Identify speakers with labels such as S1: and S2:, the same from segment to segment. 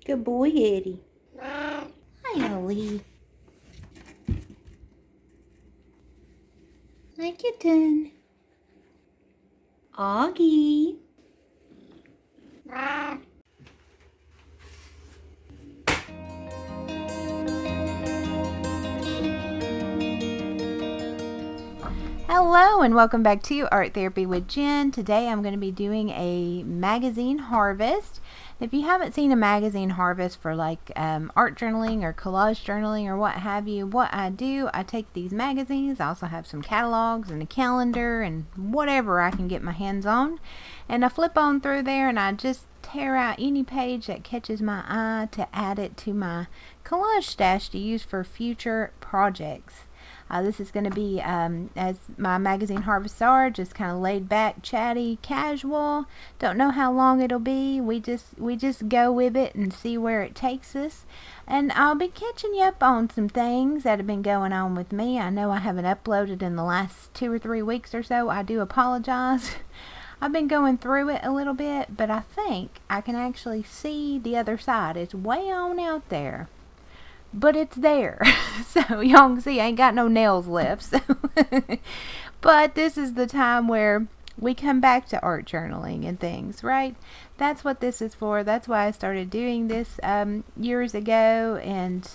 S1: Good boy, Eddie. Hi, Ellie. Hi, kitten. Auggie. Hello and welcome back to Art Therapy with Jen. Today I'm going to be doing a magazine harvest. If you haven't seen a magazine harvest for like art journaling or collage journaling or what have you, what I do, I take these magazines. I also have some catalogs and a calendar and whatever I can get my hands on, and I flip on through there and I just tear out any page that catches my eye to add it to my collage stash to use for future projects. This is going to be, as my magazine harvests are, just kind of laid back, chatty, casual. Don't know how long it'll be. We just go with it and see where it takes us. And I'll be catching you up on some things that have been going on with me. I know I haven't uploaded in the last 2 or 3 weeks or so. I do apologize. I've been going through it a little bit, but I think I can actually see the other side. It's way on out there, but it's there. So y'all can see I ain't got no nails left. So but this is the time where we come back to art journaling and things, right? That's what this is for. That's why I started doing this years ago, and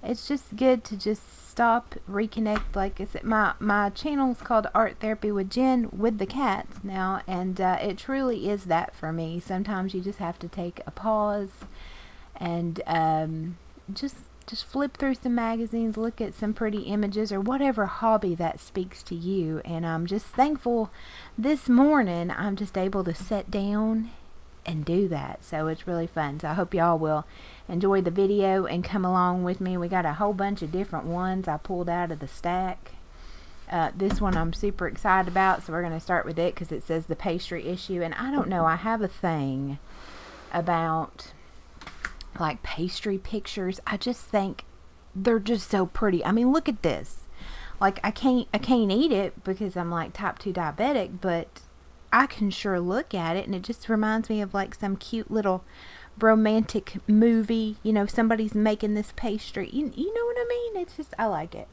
S1: it's just good to just stop, reconnect. Like I said, my channel is called Art Therapy with Jen with the cats now, and it truly is that for me. Sometimes you just have to take a pause and just flip through some magazines, look at some pretty images, or whatever hobby that speaks to you. And I'm just thankful this morning I'm just able to sit down and do that. So it's really fun. So I hope y'all will enjoy the video and come along with me. We got a whole bunch of different ones I pulled out of the stack. This one I'm super excited about, so we're going to start with it because it says the pastry issue. And I don't know, I have a thing about like pastry pictures. I just think they're just so pretty. I mean, look at this. Like I can't eat it because I'm like type 2 diabetic, but I can sure look at it and it just reminds me of like some cute little romantic movie. You know, somebody's making this pastry. You know what I mean? It's just, I like it.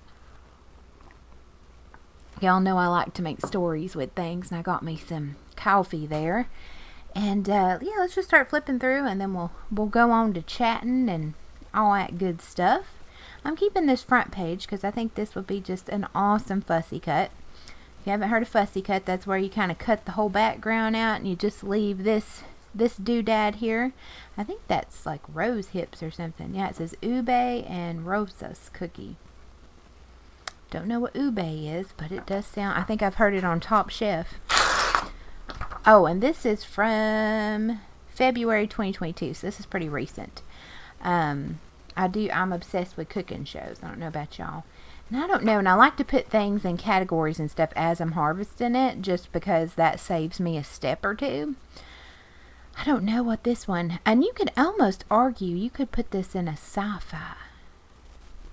S1: Y'all know I like to make stories with things, and I got me some coffee there. And yeah, let's just start flipping through, and then we'll go on to chatting and all that good stuff. I'm keeping this front page because I think this would be just an awesome fussy cut. If you haven't heard of fussy cut, that's where you kind of cut the whole background out and you just leave this doodad here. I think that's like rose hips or something. Yeah, it says ube and rosas cookie. Don't know what ube is, but it does sound, I think I've heard it on Top Chef. Oh, and this is from February 2022, so this is pretty recent. I'm obsessed with cooking shows. I don't know about y'all. And I don't know, and I like to put things in categories and stuff as I'm harvesting it, just because that saves me a step or two. I don't know what this one, and you could almost argue you could put this in a sci-fi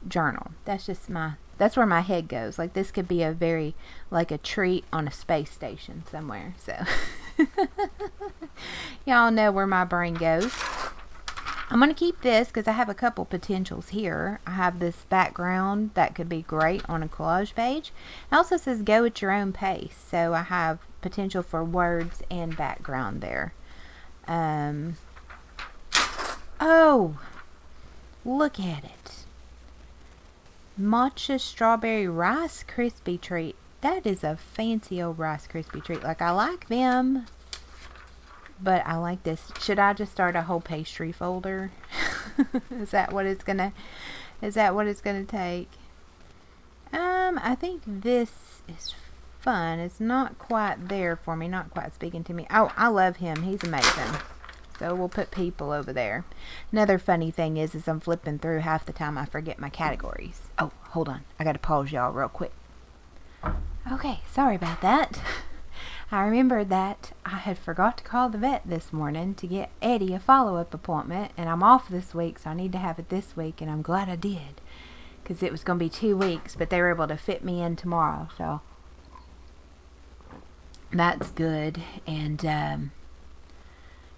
S1: journal. That's where my head goes. Like this could be a very, like a treat on a space station somewhere. So y'all know where my brain goes. I'm going to keep this because I have a couple potentials here. I have this background that could be great on a collage page. It also says go at your own pace. So I have potential for words and background there. Oh, look at it. Matcha strawberry Rice Krispie treat. That is a fancy old Rice Krispie treat. Like, I like them, but I like this. Should I just start a whole pastry folder? Is that what it's gonna take? I think this is fun. It's not quite there for me, not quite speaking to me. Oh, I love him. He's amazing. So we'll put people over there. Another funny thing is I'm flipping through, half the time I forget my categories. Oh, hold on. I gotta pause y'all real quick. Okay, sorry about that. I remembered that I had forgot to call the vet this morning to get Eddie a follow-up appointment, and I'm off this week, so I need to have it this week, and I'm glad I did, because it was going to be 2 weeks, but they were able to fit me in tomorrow, so that's good. And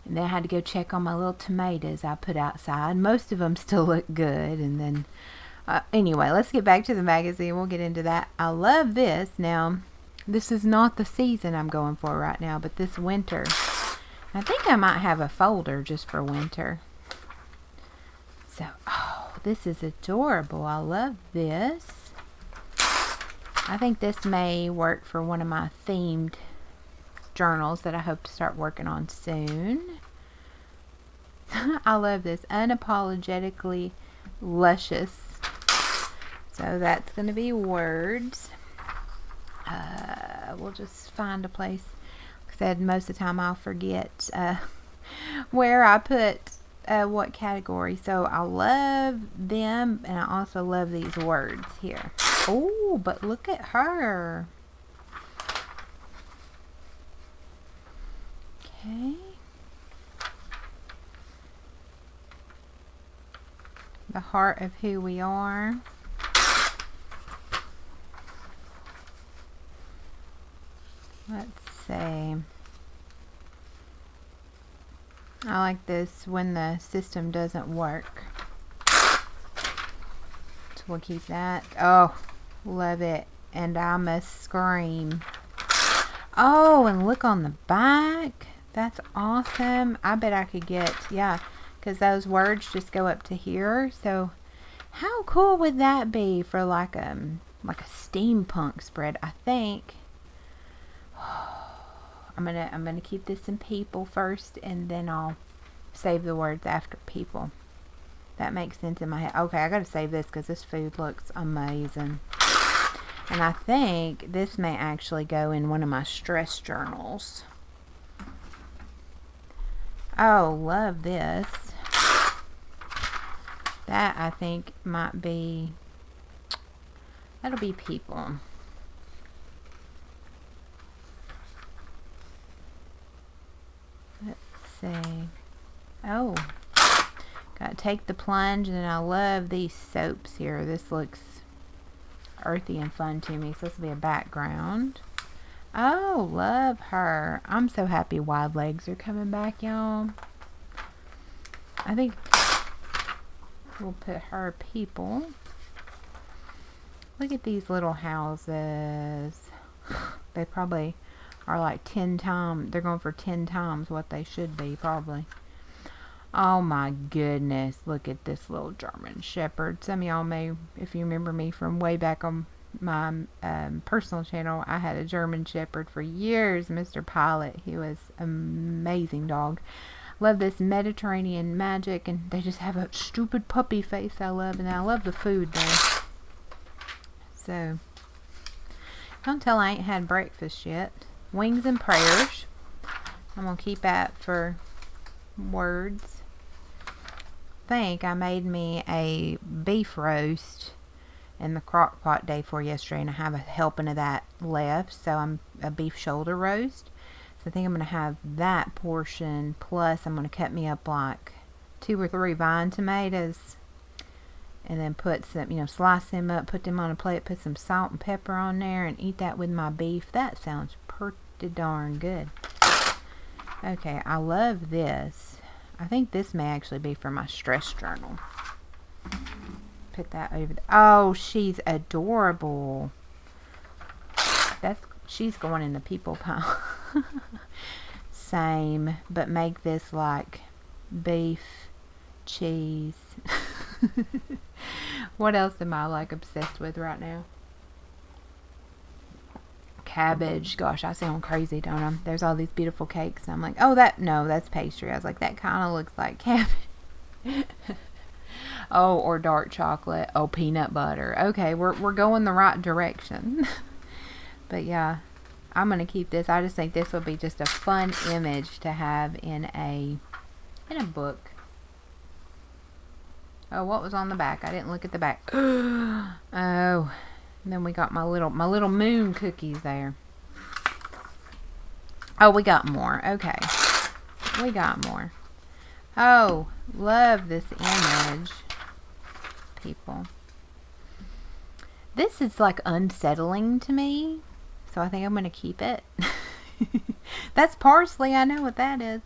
S1: And then I had to go check on my little tomatoes I put outside. Most of them still look good. And then, anyway, let's get back to the magazine. We'll get into that. I love this. Now, this is not the season I'm going for right now, but this winter. I think I might have a folder just for winter. So, oh, this is adorable. I love this. I think this may work for one of my themed journals that I hope to start working on soon. I love this. Unapologetically luscious. So that's going to be words. We'll just find a place. Like I said, most of the time I'll forget where I put what category. So I love them, and I also love these words here. Oh, but look at her. Okay. The heart of who we are. Let's see. I like this when the system doesn't work. So we'll keep that. Oh, love it. And I must scream. Oh, and look on the back. That's awesome. I bet I could get, yeah, because those words just go up to here. So how cool would that be for like a steampunk spread? I think I'm gonna keep this in people first, and then I'll save the words after people. That makes sense in my head. Okay, I gotta save this because this food looks amazing. And I think this may actually go in one of my stress journals. Oh, love this. That I think might be, that'll be people. Let's see. Oh, gotta take the plunge, and I love these soaps here. This looks earthy and fun to me. So this will be a background. Oh, love her. I'm so happy Wild Legs are coming back, y'all. I think we'll put her people. Look at these little houses. They probably are like 10 times. They're going for 10 times what they should be, probably. Oh my goodness. Look at this little German Shepherd. Some of y'all may, if you remember me from way back on my personal channel, I had a German Shepherd for years, Mr. Pilot. He was an amazing dog. Love this Mediterranean magic, and they just have a stupid puppy face I love, and I love the food there. So, don't tell I ain't had breakfast yet. Wings and prayers. I'm going to keep that for words. I think I made me a beef roast in the crock pot day for yesterday, and I have a helping of that left, so I'm a beef shoulder roast. So I think I'm going to have that portion, plus I'm going to cut me up like 2 or 3 vine tomatoes, and then put some, slice them up, put them on a plate, put some salt and pepper on there, and eat that with my beef. That sounds pretty darn good. Okay, I love this. I think this may actually be for my stress journal. Put that over there. Oh, she's adorable. She's going in the people pile. Same, but make this like beef, cheese. What else am I like obsessed with right now? Cabbage. Gosh, I sound crazy, don't I? There's all these beautiful cakes, and I'm like, oh, that's pastry. I was like, that kind of looks like cabbage. Oh, or dark chocolate. Oh, peanut butter. Okay, we're going the right direction. But yeah, I'm gonna keep this. I just think this will be just a fun image to have in a book. Oh, what was on the back? I didn't look at the back. Oh, and then we got my little moon cookies there. Oh, we got more. Okay, we got more. Oh, love this image, people. This is like unsettling to me, so I think I'm going to keep it. That's parsley. I know what that is.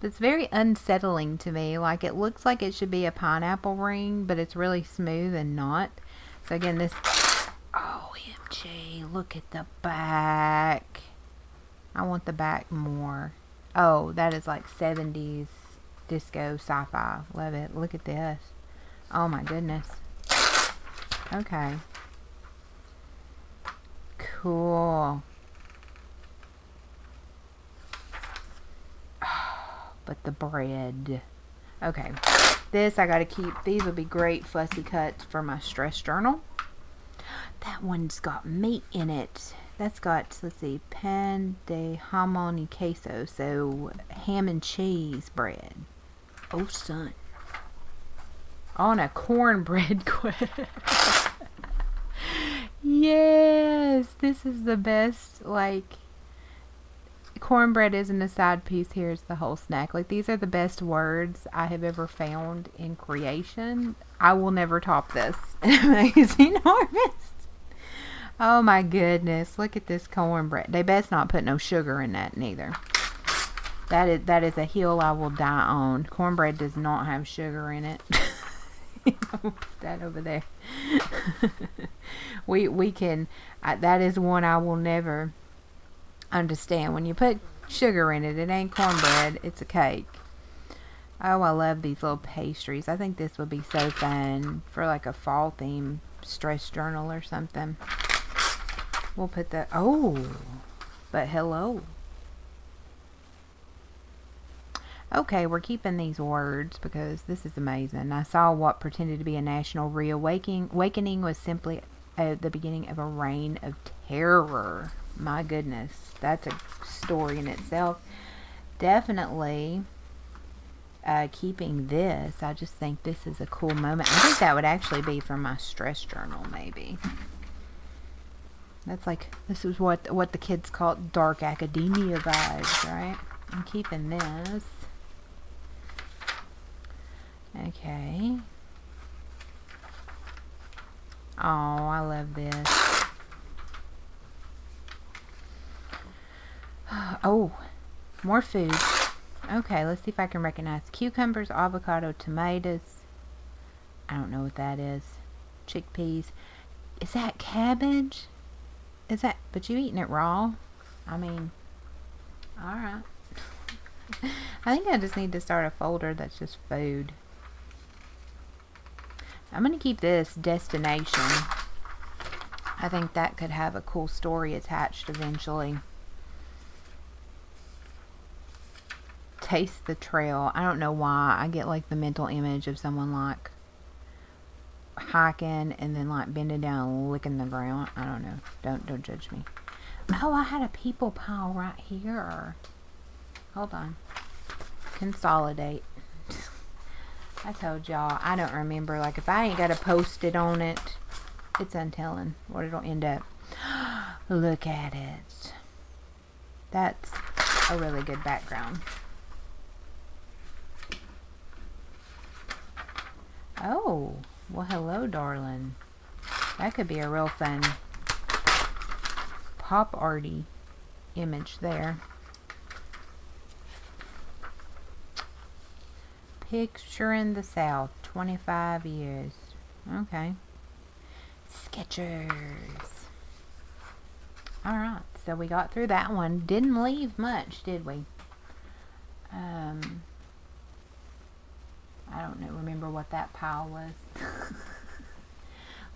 S1: But it's very unsettling to me. Like, it looks like it should be a pineapple ring, but it's really smooth and not. So again, this, OMG, look at the back. I want the back more. Oh, that is like 70s disco sci-fi. Love it. Look at this. Oh my goodness. Okay. Cool. But the bread. Okay. This I gotta keep. These would be great fussy cuts for my stress journal. That one's got meat in it. That's got, let's see, pan de jamon y queso. So ham and cheese bread. Oh, son. On a cornbread quest. Yes, this is the best. Like, cornbread isn't a side piece, here's the whole snack. Like, these are the best words I have ever found in creation. I will never top this in a magazine harvest. Oh my goodness, look at this cornbread. They best not put no sugar in that neither. That is a hill I will die on. Cornbread does not have sugar in it. Put that over there. we can, that is one I will never understand. When you put sugar in it, it ain't cornbread, it's a cake. Oh, I love these little pastries. I think this would be so fun for like a fall theme stress journal or something. We'll put that. Oh, but hello. Okay, we're keeping these words because this is amazing. I saw what pretended to be a national reawakening was simply the beginning of a reign of terror. My goodness, that's a story in itself. Definitely keeping this. I just think this is a cool moment. I think that would actually be from my stress journal, maybe. That's like, this is what the kids call dark academia vibes, right? I'm keeping this. Okay. Oh, I love this. Oh, more food. Okay, let's see if I can recognize cucumbers, avocado, tomatoes. I don't know what that is. Chickpeas. Is that cabbage? Is that, but you eating it raw? I mean, alright. I think I just need to start a folder that's just food. I'm going to keep this destination. I think that could have a cool story attached eventually. Taste the trail. I don't know why. I get like the mental image of someone like hiking and then like bending down and licking the ground. I don't know. Don't judge me. Oh, I had a people pile right here. Hold on. Consolidate. I told y'all, I don't remember. Like, if I ain't got a post-it on it, it's untelling what it'll end up. Look at it. That's a really good background. Oh, well, hello, darling. That could be a real fun pop arty image there. Picturing the South, 25 years. Okay. Sketchers. Alright, so we got through that one. Didn't leave much, did we? I don't know, remember what that pile was.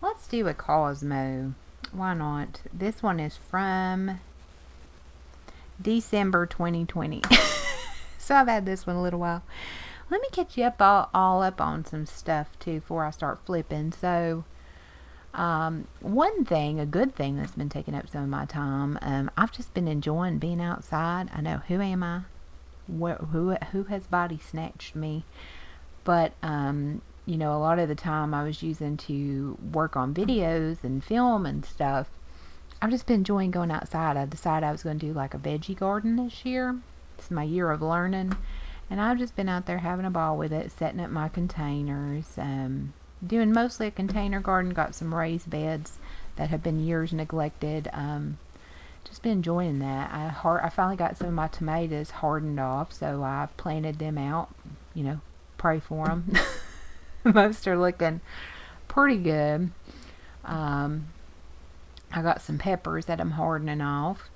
S1: Let's do a Cosmo. Why not? This one is from December 2020. So I've had this one a little while. Let me catch you up all up on some stuff too before I start flipping. So one thing, a good thing that's been taking up some of my time, I've just been enjoying being outside. I know, who am I? Who has body snatched me? But you know, a lot of the time I was using to work on videos and film and stuff. I've just been enjoying going outside. I decided I was going to do like a veggie garden this year. It's my year of learning. And I've just been out there having a ball with it, setting up my containers, doing mostly a container garden. Got some raised beds that have been years neglected. just been enjoying that. I finally got some of my tomatoes hardened off, so I planted them out. You know, pray for them. Most are looking pretty good. I got some peppers that I'm hardening off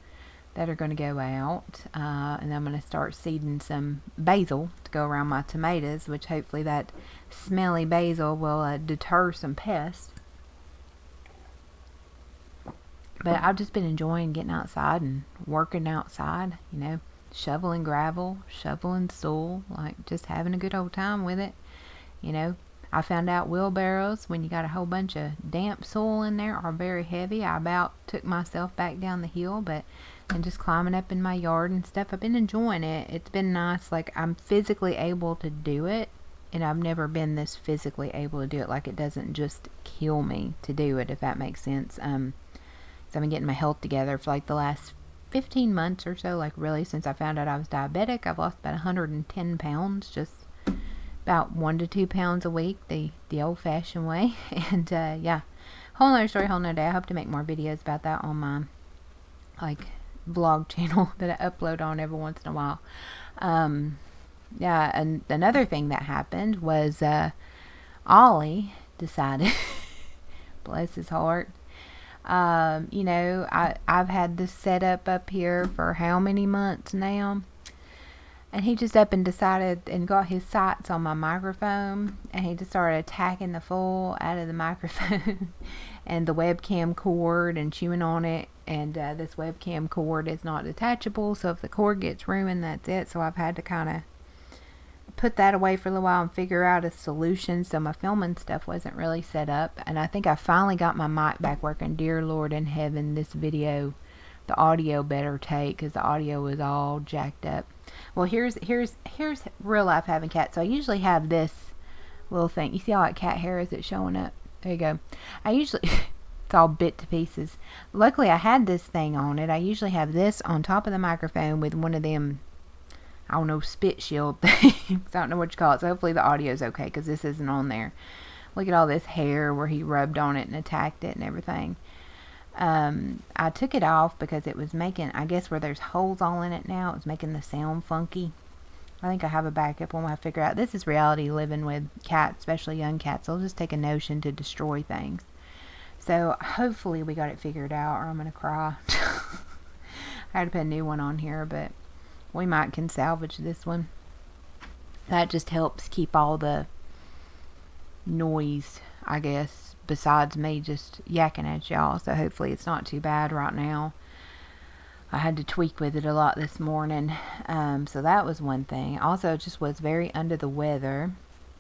S1: that are going to go out, and I'm going to start seeding some basil to go around my tomatoes, which hopefully that smelly basil will deter some pests. But I've just been enjoying getting outside and working outside, you know, shoveling gravel, shoveling soil, like just having a good old time with it. You know, I found out wheelbarrows, when you got a whole bunch of damp soil in there, are very heavy. I about took myself back down the hill, but and just climbing up in my yard and stuff, I've been enjoying it. It's been nice. Like, I'm physically able to do it, and I've never been this physically able to do it. Like, it doesn't just kill me to do it, if that makes sense. So I've been getting my health together for like the last 15 months or so. Like, really, since I found out I was diabetic, I've lost about 110 pounds, just about 1 to 2 pounds a week, the old-fashioned way. And yeah, whole nother story, whole nother day. I hope to make more videos about that on my like vlog channel that I upload on every once in a while. Yeah, and another thing that happened was Auggie decided, bless his heart, you know, I've had this set up here for how many months now, and he just up and decided and got his sights on my microphone, and he just started attacking the foil out of the microphone and the webcam cord and chewing on it. And this webcam cord is not detachable, so if the cord gets ruined, that's it. So I've had to kind of put that away for a little while and figure out a solution, so my filming stuff wasn't really set up. And I think I finally got my mic back working. Dear Lord in heaven, this video, the audio better take, because the audio was all jacked up. Well, here's real life having cats. So I usually have this little thing. You see how that cat hair is it showing up? There you go. I usually it's all bit to pieces. Luckily I had this thing on it. I usually have this on top of the microphone with one of them, I don't know, spit shield things. I don't know what you call it. So hopefully the audio is okay, because this isn't on there. Look at all this hair where he rubbed on it and attacked it and everything. I took it off because it was making, I guess where there's holes all in it now, it was making the sound funky. I think I have a backup one when I figure out. This is reality living with cats, especially young cats. They'll just take a notion to destroy things. So hopefully we got it figured out, or I'm going to cry. I had to put a new one on here, but we might can salvage this one. That just helps keep all the noise, I guess, besides me just yakking at y'all. So hopefully it's not too bad right now. I had to tweak with it a lot this morning. So that was one thing. Also, just was very under the weather,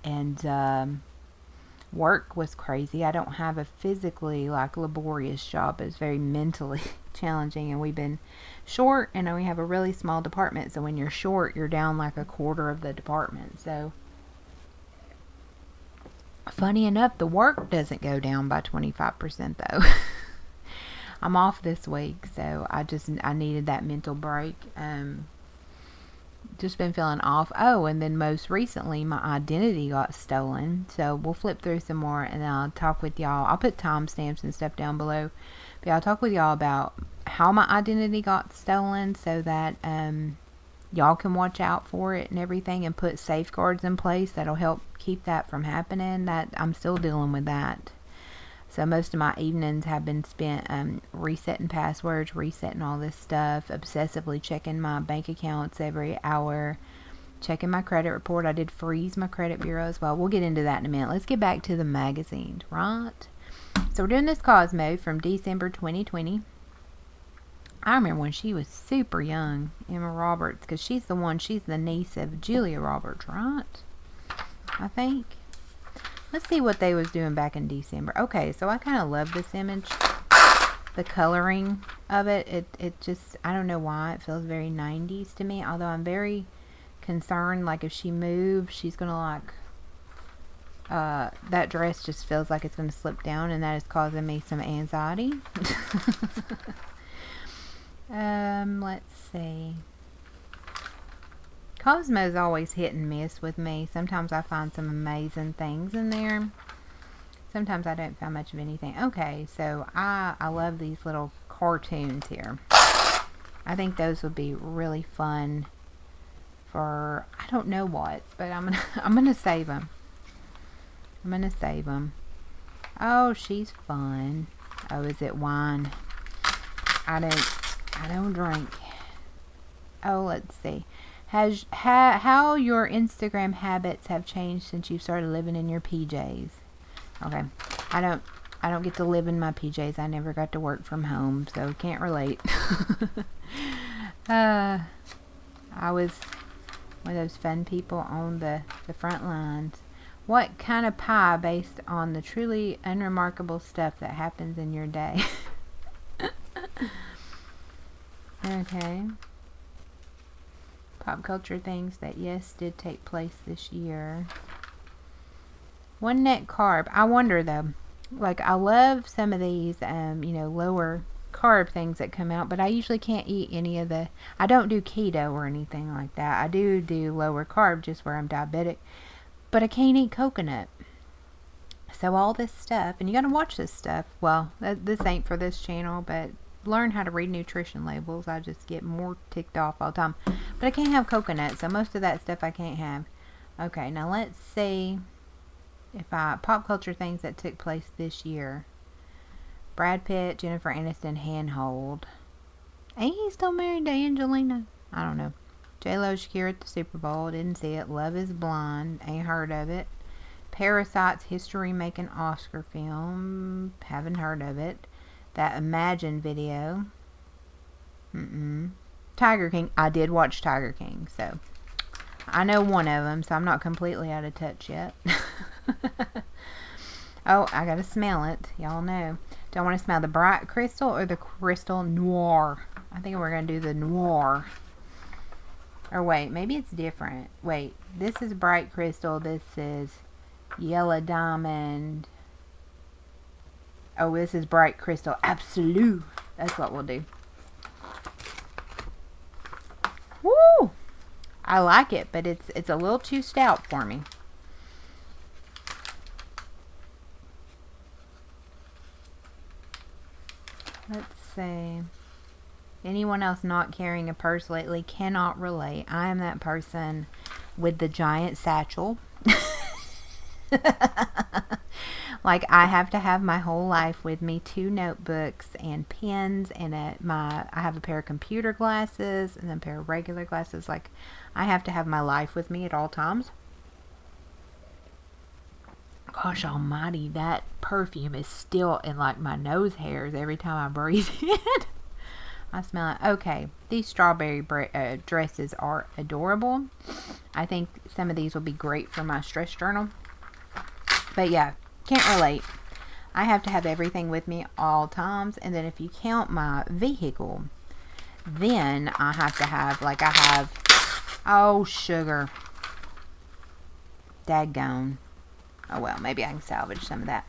S1: and work was crazy. I don't have a physically like laborious job. It's very mentally challenging, and we've been short, and we have a really small department. So when you're short, you're down like a quarter of the department. So funny enough, the work doesn't go down by 25% though. I'm off this week, so I needed that mental break. Just been feeling off. Oh, and then most recently my identity got stolen. So we'll flip through some more, and I'll talk with y'all. I'll put timestamps and stuff down below. But I'll talk with y'all about how my identity got stolen, so that y'all can watch out for it and everything, and put safeguards in place that'll help keep that from happening. That I'm still dealing with that. So most of my evenings have been spent resetting passwords, resetting all this stuff, obsessively checking my bank accounts every hour, checking my credit report. I did freeze my credit bureau as well. We'll get into that in a minute. Let's get back to the magazines, right? So we're doing this Cosmo from December 2020. I remember when she was super young, Emma Roberts, because she's the niece of Julia Roberts, right? I think. Let's see what they was doing back in December. Okay, so I kind of love this image. The coloring of it. It just, I don't know why, it feels very 90s to me. Although I'm very concerned, like if she moves, she's going to like, that dress just feels like it's going to slip down, and that is causing me some anxiety. Let's see. Cosmo's always hit and miss with me. Sometimes I find some amazing things in there. Sometimes I don't find much of anything. Okay, so I love these little cartoons here. I think those would be really fun for, I don't know what, but I'm gonna save them. I'm gonna save them. Oh, she's fun. Oh, is it wine? I don't drink. Oh, let's see. How your Instagram habits have changed since you started living in your PJs. Okay. I don't get to live in my PJs. I never got to work from home, so can't relate. I was one of those fun people on the front lines. What kind of pie based on the truly unremarkable stuff that happens in your day? Okay. Pop culture things that, yes, did take place this year. One net carb. I wonder though. Like, I love some of these, lower carb things that come out, but I usually can't eat any of the, I don't do keto or anything like that. I do lower carb just where I'm diabetic, but I can't eat coconut. So all this stuff, and you gotta watch this stuff. Well, this ain't for this channel, but learn how to read nutrition labels. I just get more ticked off all the time. But I can't have coconut, so most of that stuff I can't have. Okay, now let's see if pop culture things that took place this year. Brad Pitt, Jennifer Aniston handhold. Ain't he still married to Angelina? I don't know. J-Lo, Shakira at the Super Bowl. Didn't see it. Love is Blind. Ain't heard of it. Parasite's history-making Oscar film. Haven't heard of it. That Imagine video. Tiger King. I did watch Tiger King, so I know one of them, so I'm not completely out of touch yet. Oh, I gotta smell it. Y'all know. Do I want to smell the bright crystal or the crystal noir? I think we're gonna do the noir. Or wait, maybe it's different. Wait, this is bright crystal. This is yellow diamond. Oh, this is bright crystal absolute. That's what we'll do. Woo! I like it, but it's a little too stout for me. Let's see. Anyone else not carrying a purse lately cannot relate. I am that person with the giant satchel. Like, I have to have my whole life with me, 2 notebooks and pens and I have a pair of computer glasses and then a pair of regular glasses. Like, I have to have my life with me at all times. Gosh almighty, that perfume is still in like my nose hairs every time I breathe it. I smell it. Okay, these strawberry dresses are adorable. I think some of these will be great for my stress journal. But yeah, can't relate. I have to have everything with me all times. And then if you count my vehicle, then I have to have, like, I have, oh, sugar. Daggone. Oh, well, maybe I can salvage some of that.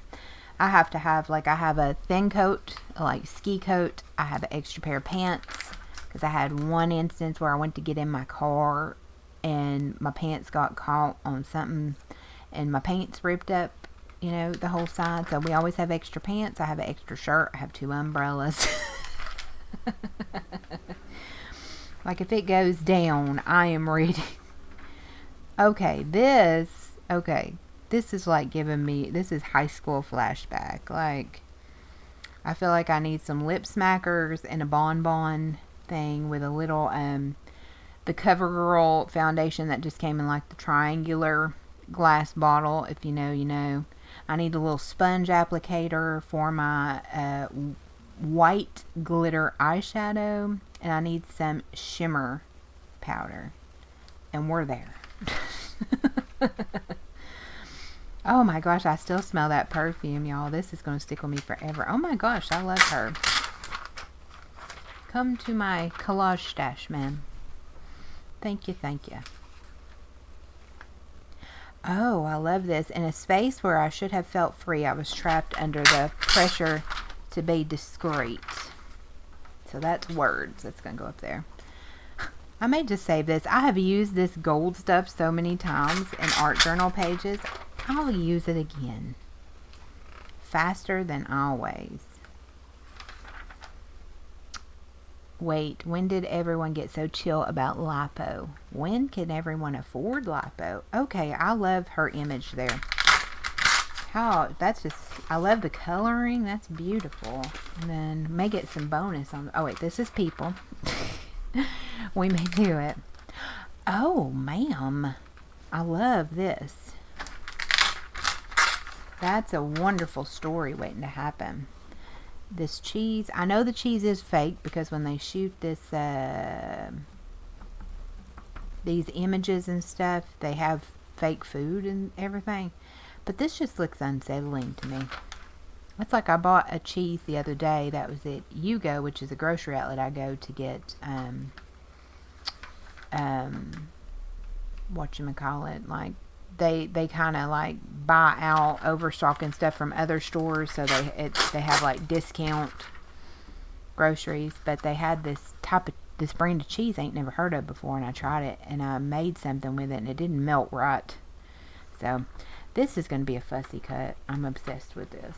S1: I have to have, like, I have a thin coat, like ski coat. I have an extra pair of pants because I had one instance where I went to get in my car and my pants got caught on something and my pants ripped up, you know, the whole side. So we always have extra pants. I have an extra shirt. I have 2 umbrellas. Like, if it goes down, I am ready. Okay, this is like giving me, this is high school flashback. Like, I feel like I need some lip smackers and a bonbon thing with a little, the CoverGirl foundation that just came in like the triangular glass bottle. If you know, you know. I need a little sponge applicator for my white glitter eyeshadow. And I need some shimmer powder. And we're there. Oh my gosh, I still smell that perfume, y'all. This is going to stick with me forever. Oh my gosh, I love her. Come to my collage stash, ma'am. Thank you, thank you. Oh, I love this. In a space where I should have felt free, I was trapped under the pressure to be discreet. So that's words. That's going to go up there. I may just save this. I have used this gold stuff so many times in art journal pages. I'll use it again. Faster than always. Wait, when did everyone get so chill about lipo? When can everyone afford lipo? Okay, I love her image there. How, that's just, I love the coloring. That's beautiful. And then may get some bonus on, oh wait, this is people. We may do it. Oh, ma'am. I love this. That's a wonderful story waiting to happen. This cheese, I know the cheese is fake because when they shoot this, these images and stuff, they have fake food and everything. But this just looks unsettling to me. It's like I bought a cheese the other day that was at Yugo, which is a grocery outlet I go to get, whatchamacallit, like, they kind of like buy out overstocking stuff from other stores, so they have like discount groceries. But they had this brand of cheese I ain't never heard of before, and I tried it and I made something with it and it didn't melt right. So this is going to be a fussy cut. I'm obsessed with this,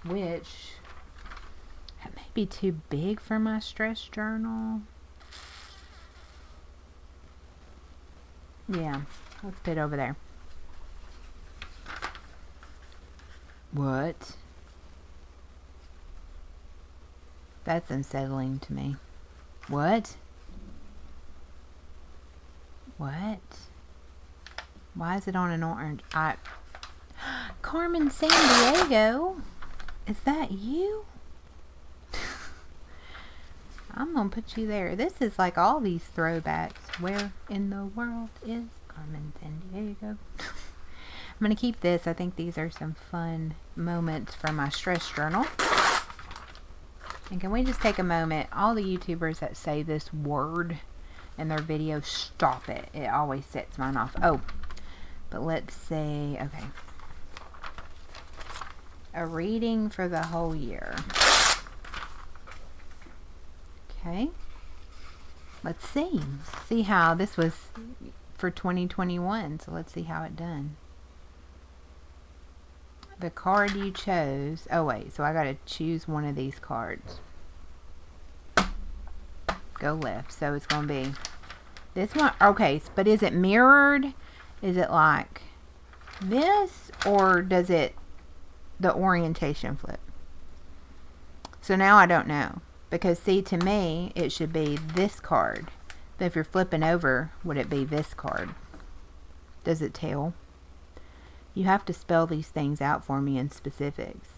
S1: which that may be too big for my stress journal. Yeah, let's put it over there. What? That's unsettling to me. What? What? Why is it on an orange? Carmen Sandiego? Is that you? I'm gonna put you there. This is like all these throwbacks. Where in the world is Carmen Sandiego? I'm gonna keep this. I think these are some fun moments from my stress journal. And can we just take a moment? All the YouTubers that say this word in their videos, stop it. It always sets mine off. Oh, but let's say, okay. A reading for the whole year. Okay. Let's see. See how this was for 2021. So let's see how it done. The card you chose. Oh wait, so I gotta choose one of these cards. Go left. So it's gonna be this one. Okay, but is it mirrored? Is it like this, or does it the orientation flip? So now I don't know, because see, to me it should be this card, but if you're flipping over, would it be this card? Does it tell? You have to spell these things out for me in specifics.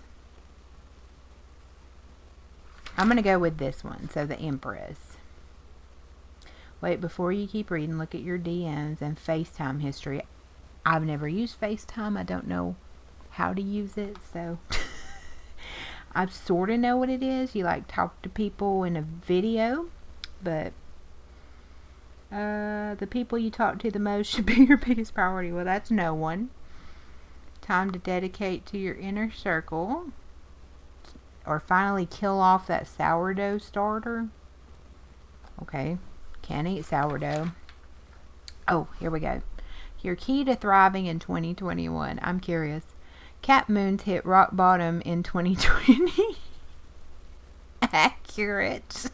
S1: I'm going to go with this one. So the Empress. Wait, before you keep reading, look at your DMs and FaceTime history. I've never used FaceTime. I don't know how to use it. So I sort of know what it is. You like talk to people in a video. But the people you talk to the most should be your biggest priority. Well, that's no one. Time to dedicate to your inner circle, or finally kill off that sourdough starter. Okay, can't eat sourdough. Oh, here we go. Your key to thriving in 2021. I'm curious. Cat Moons hit rock bottom in 2020. Accurate.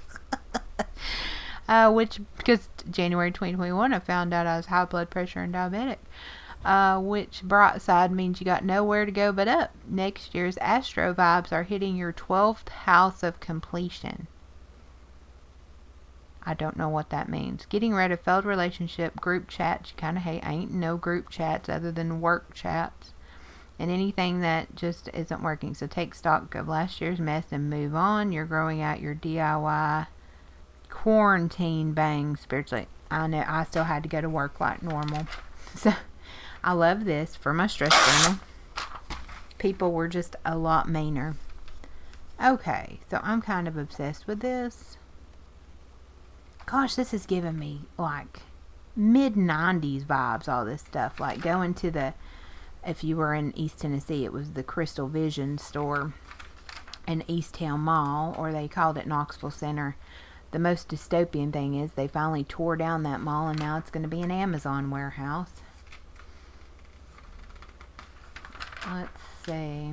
S1: Because January 2021 I found out I was high blood pressure and diabetic. Which bright side means you got nowhere to go but up. Next year's astro vibes are hitting your 12th house of completion. I don't know what that means. Getting rid of failed relationship, group chats you kind of hate. Ain't no group chats other than work chats. And anything that just isn't working. So take stock of last year's mess and move on. You're growing out your DIY quarantine bang spiritually. I know I still had to go to work like normal. So I love this for my stress journal. People were just a lot meaner. Okay, so I'm kind of obsessed with this. Gosh, this is giving me like mid-90s vibes, all this stuff. Like going to the, if you were in East Tennessee, it was the Crystal Vision store in East Town Mall, or they called it Knoxville Center. The most dystopian thing is they finally tore down that mall and now it's going to be an Amazon warehouse. Let's see.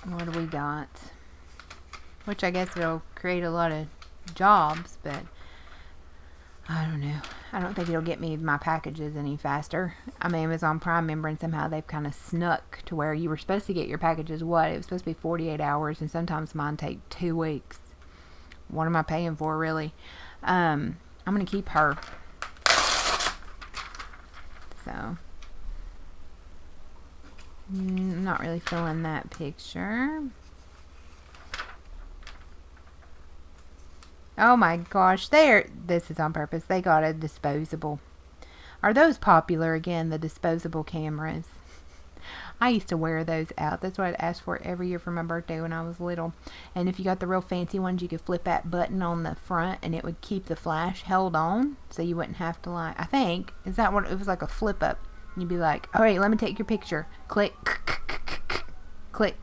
S1: What do we got? Which I guess it'll create a lot of jobs, but I don't know. I don't think it'll get me my packages any faster. I'm an Amazon Prime member, and somehow they've kind of snuck to where you were supposed to get your packages, it was supposed to be 48 hours, and sometimes mine take 2 weeks. What am I paying for, really? I'm going to keep her. So, I'm not really feeling that picture. Oh my gosh, this is on purpose. They got a disposable. Are those popular again, the disposable cameras? I used to wear those out. That's what I'd ask for every year for my birthday when I was little. And if you got the real fancy ones, you could flip that button on the front and it would keep the flash held on, so you wouldn't have to, like, I think, is that what, it was like a flip up. You'd be like, all right, let me take your picture. Click, click.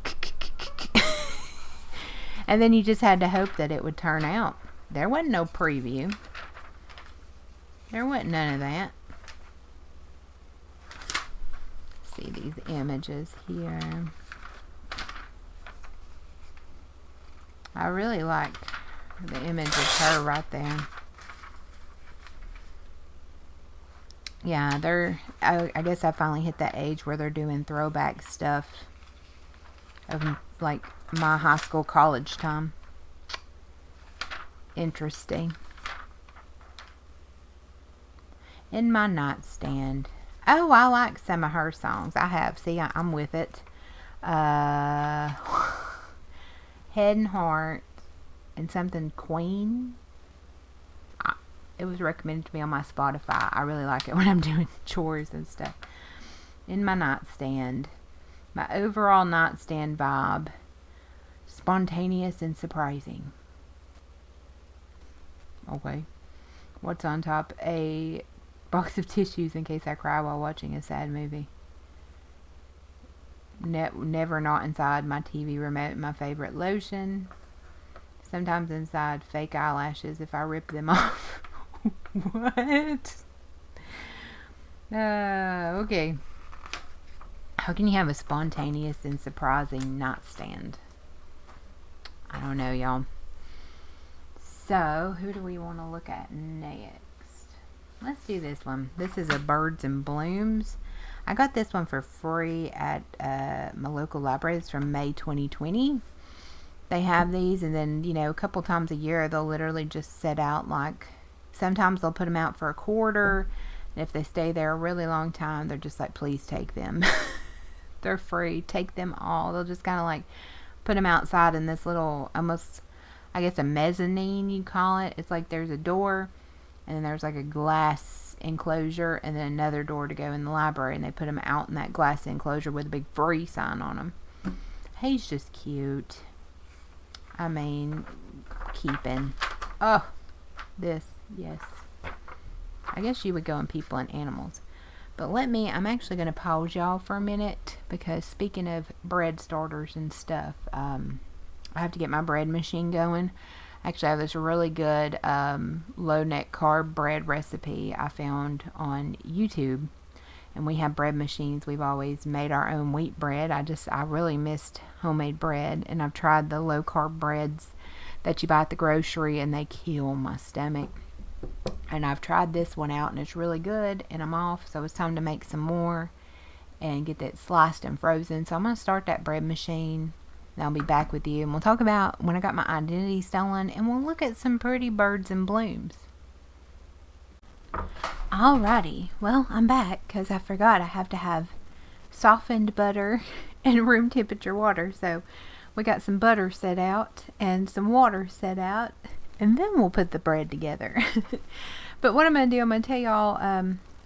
S1: And then you just had to hope that it would turn out. There wasn't no preview. There wasn't none of that. See these images here. I really like the image of her right there. Yeah, I guess I finally hit that age where they're doing throwback stuff of like my high school, college time. Interesting. In my nightstand. Oh, I like some of her songs. I have. See, I'm with it. Head and Heart and something Queen. It was recommended to me on my Spotify. I really like it when I'm doing chores and stuff. In my nightstand. My overall nightstand vibe. Spontaneous and surprising. Okay. What's on top? A box of tissues in case I cry while watching a sad movie. Never not inside my TV remote. My favorite lotion. Sometimes inside fake eyelashes if I rip them off. What? Okay. How can you have a spontaneous and surprising nightstand? I don't know, y'all. So, who do we want to look at next? Let's do this one. This is a Birds and Blooms. I got this one for free at my local library. It's from May 2020. They have these, and then, you know, a couple times a year, they'll literally just set out, like, sometimes they'll put them out for a quarter, and if they stay there a really long time, they're just like, please take them. They're free. Take them all. They'll just kind of, like, put them outside in this little, almost, I guess a mezzanine you'd call it. It's like there's a door and then there's like a glass enclosure and then another door to go in the library, and they put them out in that glass enclosure with a big free sign on them. He's just cute. I mean, keeping. Oh, this, yes. I guess you would go in people and animals. But I'm actually going to pause y'all for a minute, because speaking of bread starters and stuff, I have to get my bread machine going. Actually, I have this really good low net carb bread recipe I found on YouTube. And we have bread machines. We've always made our own wheat bread. I really missed homemade bread. And I've tried the low carb breads that you buy at the grocery, and they kill my stomach. And I've tried this one out, and it's really good, and I'm off, so it's time to make some more and get that sliced and frozen. So I'm going to start that bread machine, and I'll be back with you, and we'll talk about when I got my identity stolen, and we'll look at some pretty birds and blooms. Alrighty, well, I'm back, because I forgot I have to have softened butter and room temperature water. So we got some butter set out and some water set out, and then we'll put the bread together. But what I'm going to do, I'm going to tell y'all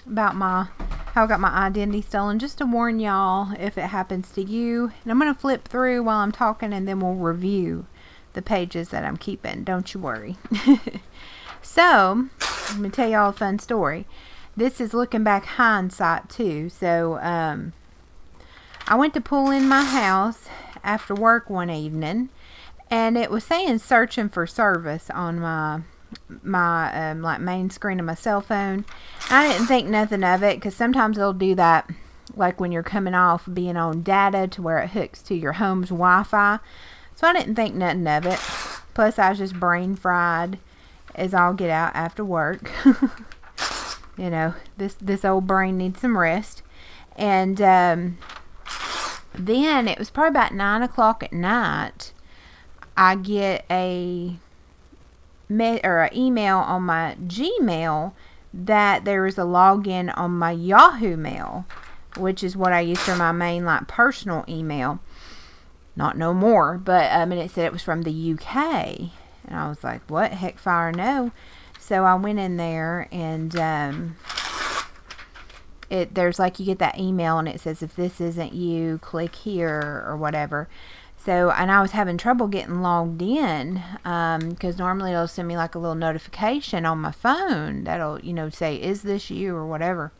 S1: about how I got my identity stolen, just to warn y'all if it happens to you. And I'm going to flip through while I'm talking, and then we'll review the pages that I'm keeping. Don't you worry. So, I'm going to tell y'all a fun story. This is looking back hindsight too. So, I went to pull in my house after work one evening, and it was saying searching for service on my like main screen of my cell phone. I didn't think nothing of it, because sometimes they'll do that like when you're coming off being on data to where it hooks to your home's Wi-Fi. So I didn't think nothing of it. Plus I was just brain fried as all get out after work. You know, this old brain needs some rest. And then it was probably about 9 o'clock at night. I get an email on my Gmail that there is a login on my Yahoo Mail, which is what I use for my main like personal email. Not no more, but and it said it was from the UK, and I was like, what heck fire no. So I went in there, and there's like, you get that email and it says if this isn't you, click here or whatever. So, and I was having trouble getting logged in, because normally it'll send me like a little notification on my phone that'll, you know, say, is this you or whatever.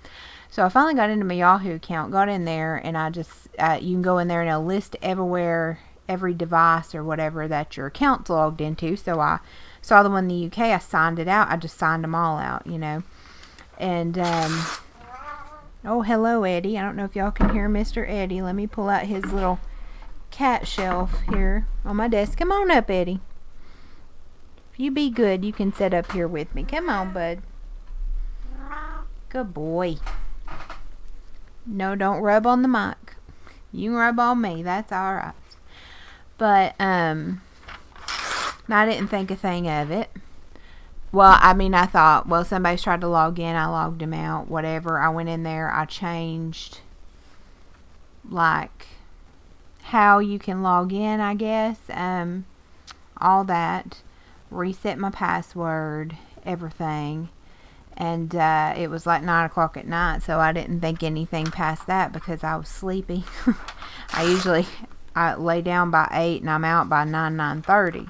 S1: So I finally got into my Yahoo account, got in there, and I just, you can go in there and it'll list everywhere, every device or whatever that your account's logged into. So I saw the one in the UK, I signed it out, I just signed them all out, you know. And, oh, hello, Eddie. I don't know if y'all can hear Mr. Eddie. Let me pull out his little cat shelf here on my desk. Come on up, Eddie. If you be good, you can sit up here with me. Come on, bud. Good boy. No, don't rub on the mic. You can rub on me. That's all right. But I didn't think a thing of it. Well, I mean, I thought, well, somebody's tried to log in. I logged him out. Whatever. I went in there. I changed, like, how you can log in, I guess. All that. Reset my password. Everything. And it was like 9 o'clock at night, so I didn't think anything past that because I was sleepy. I lay down by 8 and I'm out by 9:30.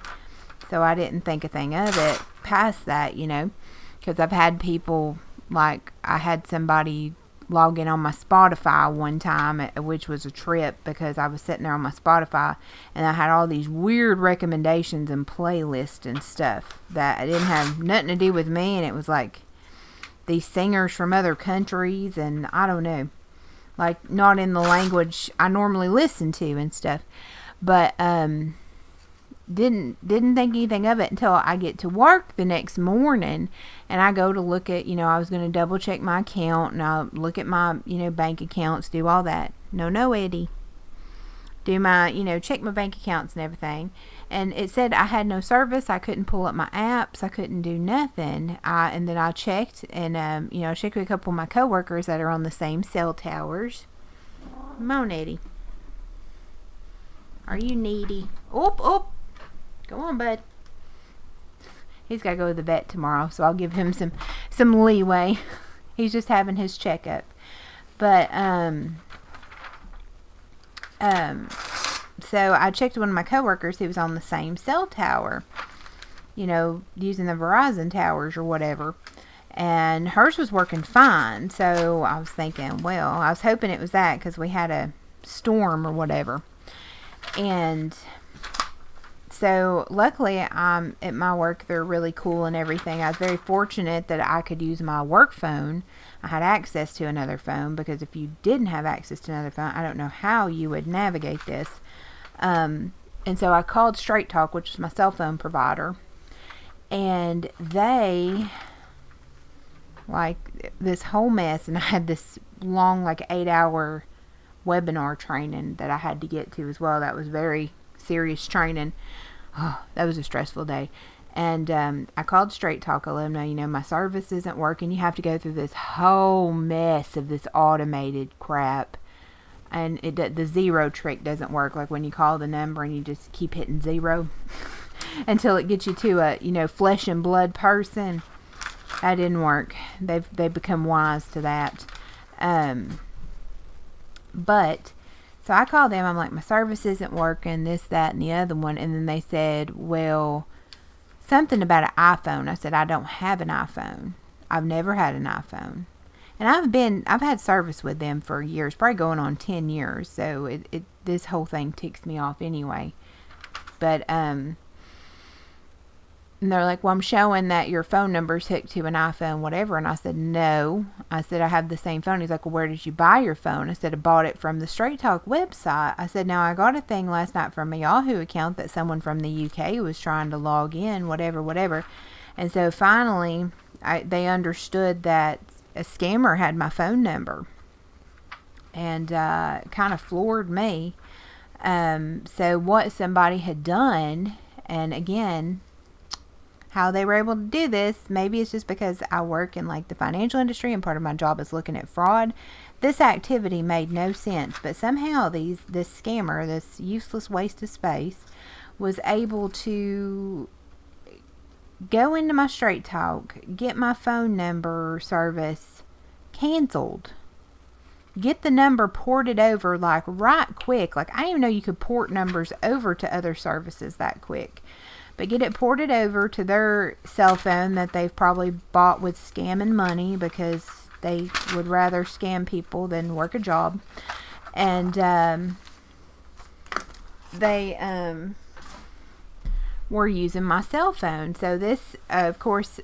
S1: So I didn't think a thing of it past that, you know, because I've had people, like, I had somebody log in on my Spotify one time, which was a trip because I was sitting there on my Spotify and I had all these weird recommendations and playlists and stuff that didn't have nothing to do with me, and it was like these singers from other countries, and I don't know, like not in the language I normally listen to and stuff. But didn't think anything of it until I get to work the next morning, and I go to look at, you know, I was going to double check my account, and I'll look at my, you know, bank accounts, do all that. No, Eddie. Do my, you know, check my bank accounts and everything. And it said I had no service. I couldn't pull up my apps. I couldn't do nothing. And then I checked, and, you know, checked with a couple of my coworkers that are on the same cell towers. Come on, Eddie. Are you needy? Oop. Go on, bud. He's got to go to the vet tomorrow, so I'll give him some leeway. He's just having his checkup. But, so I checked one of my coworkers who was on the same cell tower, you know, using the Verizon towers or whatever, and hers was working fine. So I was thinking, well, I was hoping it was that because we had a storm or whatever. And so luckily at my work, they're really cool and everything. I was very fortunate that I could use my work phone. I had access to another phone, because if you didn't have access to another phone, I don't know how you would navigate this. And so I called Straight Talk, which is my cell phone provider, and they, like, this whole mess, and I had this long, like, 8-hour webinar training that I had to get to as well. That was very serious training. Oh, that was a stressful day. And I called Straight Talk. I let them know, you know, my service isn't working. You have to go through this whole mess of this automated crap. And the zero trick doesn't work. Like when you call the number and you just keep hitting 0 until it gets you to a, you know, flesh and blood person. That didn't work. They've become wise to that. But so I called them. I'm like, my service isn't working, this, that, and the other one. And then they said, well, something about an iPhone. I said, I don't have an iPhone. I've never had an iPhone. And I've had service with them for years, probably going on 10 years. So this whole thing ticks me off anyway. But, And they're like, well, I'm showing that your phone number's hooked to an iPhone, whatever. And I said, no. I said, I have the same phone. He's like, well, where did you buy your phone? I said, I bought it from the Straight Talk website. I said, now I got a thing last night from a Yahoo account that someone from the UK was trying to log in, whatever. And so finally, they understood that a scammer had my phone number, and kind of floored me. So what somebody had done, and again, how they were able to do this, maybe it's just because I work in like the financial industry and part of my job is looking at fraud. This activity made no sense, but somehow this scammer, this useless waste of space, was able to go into my Straight Talk, get my phone number service canceled, get the number ported over like right quick. Like, I didn't even know you could port numbers over to other services that quick. But get it ported over to their cell phone that they've probably bought with scamming money, because they would rather scam people than work a job. And they were using my cell phone. So this, of course,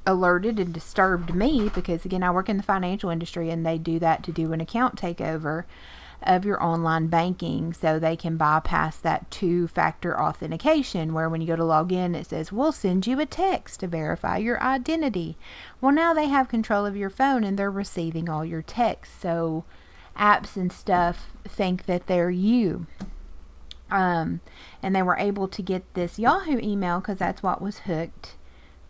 S1: alerted and disturbed me, because again, I work in the financial industry, and they do that to do an account takeover of your online banking, so they can bypass that two-factor authentication, where when you go to log in, it says, we'll send you a text to verify your identity. Well, now they have control of your phone, and they're receiving all your texts, so apps and stuff think that they're you. And they were able to get this Yahoo email, because that's what was hooked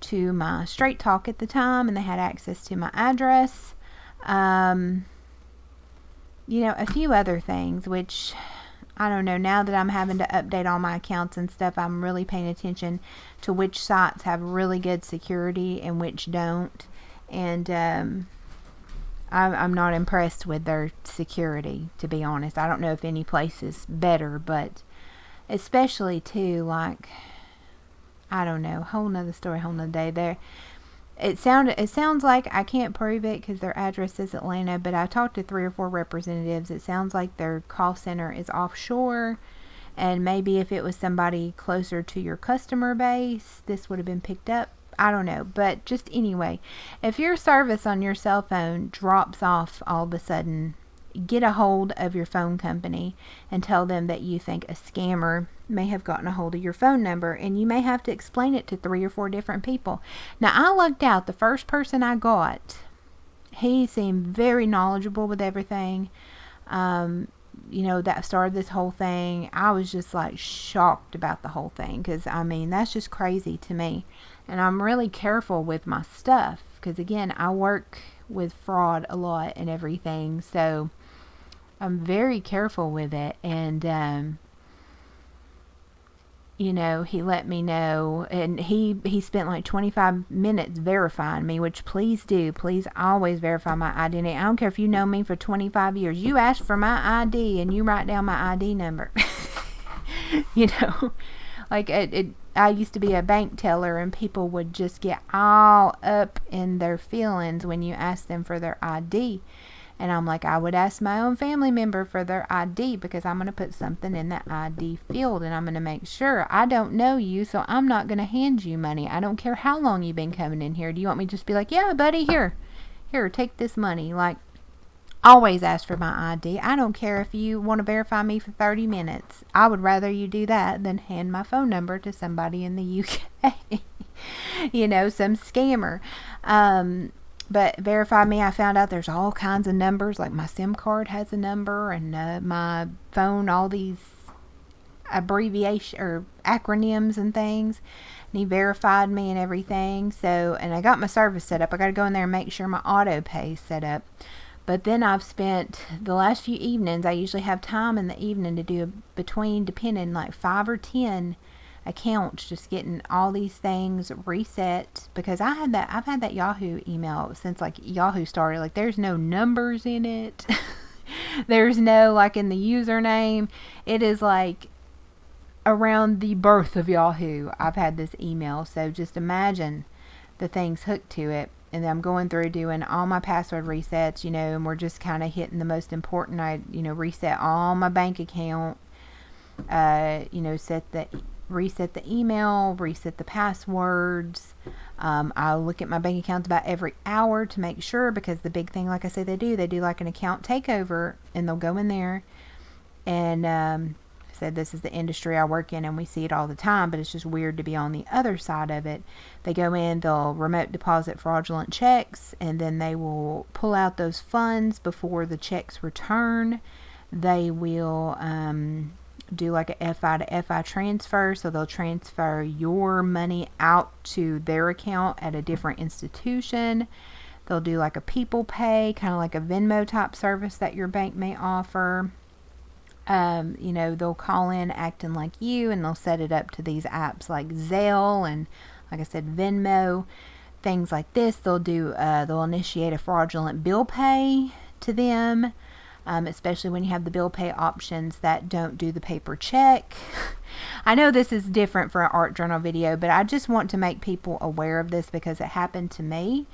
S1: to my Straight Talk at the time, and they had access to my address. A few other things, which I don't know, now that I'm having to update all my accounts and stuff, I'm really paying attention to which sites have really good security and which don't. And I'm not impressed with their security, to be honest. I don't know if any place is better, but especially too, like, I don't know, whole nother story, whole nother day there. It sounds like, I can't prove it because their address is Atlanta, but I talked to 3 or 4 representatives. It sounds like their call center is offshore, and maybe if it was somebody closer to your customer base, this would have been picked up. I don't know, but just anyway, if your service on your cell phone drops off all of a sudden, get a hold of your phone company and tell them that you think a scammer may have gotten a hold of your phone number, and you may have to explain it to 3 or 4 different people. Now, I lucked out. The first person I got, he seemed very knowledgeable with everything. That started this whole thing. I was just like shocked about the whole thing, because that's just crazy to me. And I'm really careful with my stuff, because again, I work with fraud a lot and everything, so I'm very careful with it. And he let me know, and he spent like 25 minutes verifying me, which please always verify my identity. I don't care if you know me for 25 years. You ask for my ID and you write down my ID number. Like I used to be a bank teller, and people would just get all up in their feelings when you ask them for their ID. And I'm like, I would ask my own family member for their ID, because I'm going to put something in that ID field, and I'm going to make sure I don't know you, so I'm not going to hand you money. I don't care how long you've been coming in here. Do you want me to just be like, yeah, buddy, here, take this money? Like, always ask for my ID. I don't care if you want to verify me for 30 minutes. I would rather you do that than hand my phone number to somebody in the UK. Some scammer. But verify me, I found out there's all kinds of numbers. Like, my SIM card has a number, and my phone, all these abbreviation or acronyms and things. And he verified me and everything. So, and I got my service set up. I got to go in there and make sure my auto pay is set up. But then I've spent the last few evenings, I usually have time in the evening to do depending, like 5 or 10 accounts, just getting all these things reset, because I've had that Yahoo email since like Yahoo started. Like, there's no numbers in it. There's no, like, in the username. It is like around the birth of Yahoo I've had this email. So just imagine the things hooked to it. And then I'm going through doing all my password resets, and we're just kind of hitting the most important. I reset all my bank account, set the reset the email, reset the passwords. I'll look at my bank accounts about every hour to make sure, because the big thing, like I said, they do like an account takeover, and they'll go in there and said this is the industry I work in and we see it all the time, but it's just weird to be on the other side of it. They go in, they'll remote deposit fraudulent checks, and then they will pull out those funds before the checks return. They will do like a FI to FI transfer, so they'll transfer your money out to their account at a different institution. They'll do like a people pay, kind of like a Venmo type service that your bank may offer. They'll call in acting like you, and they'll set it up to these apps like Zelle and, like I said, Venmo, things like this. They'll initiate a fraudulent bill pay to them, especially when you have the bill pay options that don't do the paper check. I know this is different for an art journal video, but I just want to make people aware of this because it happened to me.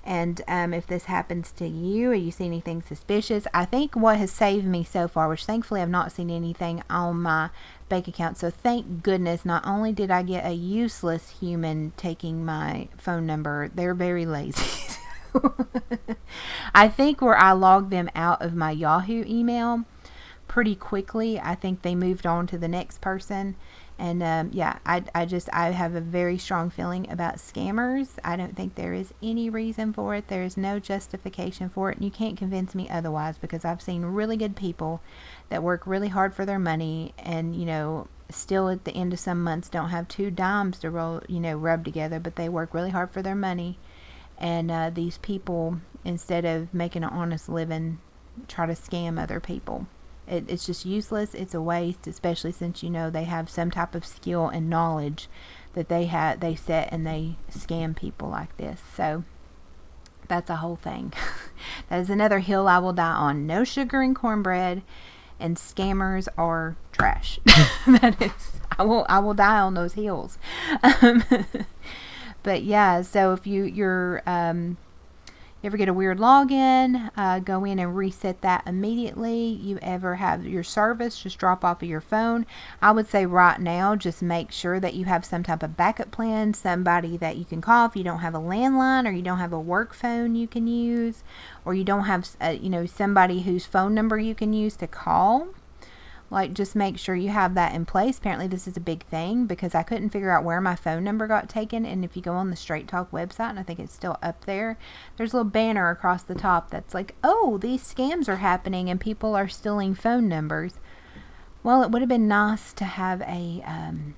S1: And if this happens to you or you see anything suspicious, I think what has saved me so far, which thankfully I've not seen anything on my bank account, so thank goodness, not only did I get a useless human taking my phone number, they're very lazy. I think where I logged them out of my Yahoo email pretty quickly, I think they moved on to the next person. And I have a very strong feeling about scammers. I don't think there is any reason for it. There is no justification for it. And you can't convince me otherwise, because I've seen really good people that work really hard for their money and, still at the end of some months don't have 2 dimes to rub together, but they work really hard for their money. And these people, instead of making an honest living, try to scam other people. It's just useless. It's a waste, especially since they have some type of skill and knowledge that they set and they scam people like this. So that's a whole thing. That is another hill I will die on. No sugar in cornbread, and scammers are trash. That is, I will die on those hills. But yeah, so if you ever get a weird login, go in and reset that immediately. You ever have your service just drop off of your phone, I would say right now just make sure that you have some type of backup plan, somebody that you can call if you don't have a landline or you don't have a work phone you can use, or you don't have somebody whose phone number you can use to call. Like, just make sure you have that in place. Apparently this is a big thing because I couldn't figure out where my phone number got taken. And if you go on the Straight Talk website, and I think it's still up there, there's a little banner across the top that's like, oh, these scams are happening and people are stealing phone numbers. Well, it would have been nice to have an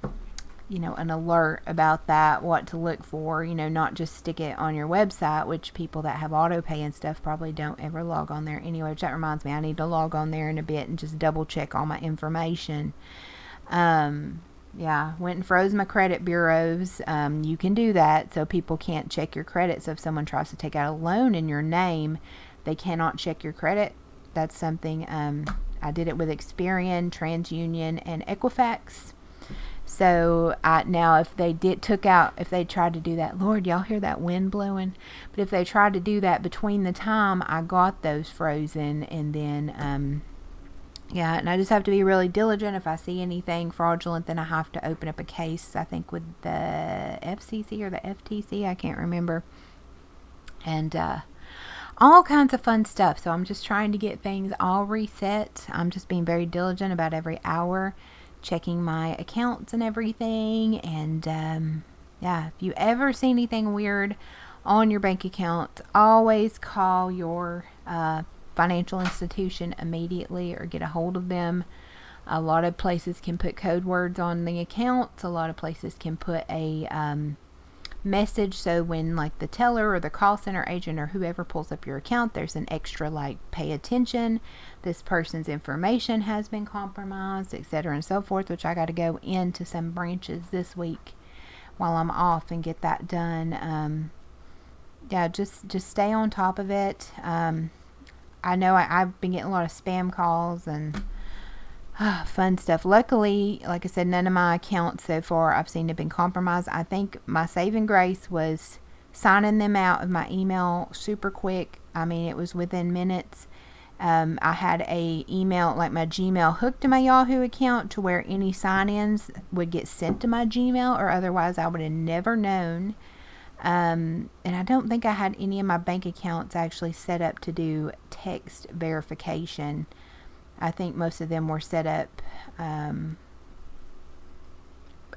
S1: alert about that, what to look for, not just stick it on your website, which people that have auto pay and stuff probably don't ever log on there anyway, which that reminds me, I need to log on there in a bit and just double check all my information. Went and froze my credit bureaus. You can do that so people can't check your credit. So if someone tries to take out a loan in your name, they cannot check your credit. That's something, I did it with Experian, TransUnion, and Equifax. So now if they tried to do that, Lord, y'all hear that wind blowing? But if they tried to do that between the time I got those frozen and then, and I just have to be really diligent. If I see anything fraudulent, then I have to open up a case, I think with the FCC or the FTC, I can't remember. And all kinds of fun stuff. So I'm just trying to get things all reset. I'm just being very diligent about every hour, checking my accounts and everything. And if you ever see anything weird on your bank account, always call your financial institution immediately or get a hold of them. A lot of places can put code words on the accounts. A lot of places can put a message, so when like the teller or the call center agent or whoever pulls up your account, there's an extra like, pay attention, this person's information has been compromised, etc. and so forth, which I got to go into some branches this week while I'm off and get that done. Just stay on top of it. I know I've been getting a lot of spam calls and fun stuff. Luckily, like I said, none of my accounts so far I've seen have been compromised. I think my saving grace was signing them out of my email super quick. I mean, it was within minutes. I had a email, like my Gmail hooked to my Yahoo account to where any sign-ins would get sent to my Gmail, or otherwise I would have never known. And I don't think I had any of my bank accounts actually set up to do text verification. I think most of them were set up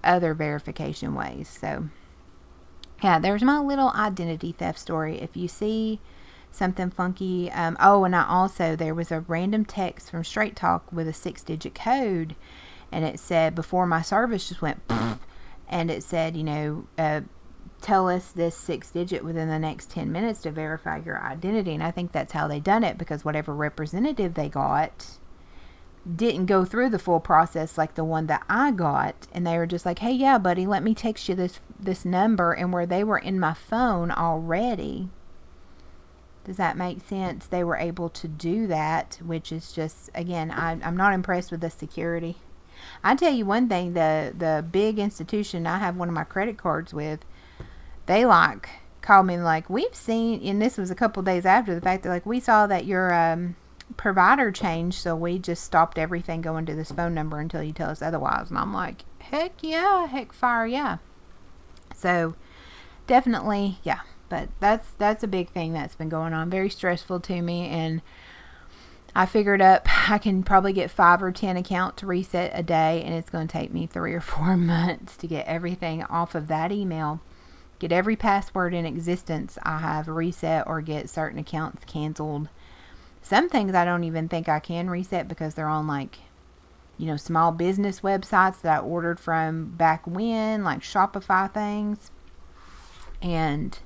S1: other verification ways. So yeah, there's my little identity theft story. If you see something funky, oh, and there was a random text from Straight Talk with a 6-digit code, and it said, before my service just went and it said, tell us this 6-digit within the next 10 minutes to verify your identity. And I think that's how they done it, because whatever representative they got didn't go through the full process like the one that I got, and they were just like, hey, yeah, buddy, let me text you this number, and where they were in my phone already. Does that make sense? They were able to do that, which is just, again, I'm not impressed with the security. I tell you one thing, the big institution I have one of my credit cards with, they called me like, we've seen, and this was a couple days after the fact, they're like, we saw that your provider changed, so we just stopped everything going to this phone number until you tell us otherwise. And I'm like, heck yeah, heck fire yeah. So definitely, yeah. But that's a big thing that's been going on. Very stressful to me, and I figured I can probably get 5 or 10 accounts reset a day, and it's going to take me 3 or 4 months to get everything off of that email, get every password in existence I have reset, or get certain accounts canceled. Some things I don't even think I can reset because they're on small business websites that I ordered from back when, like Shopify things, and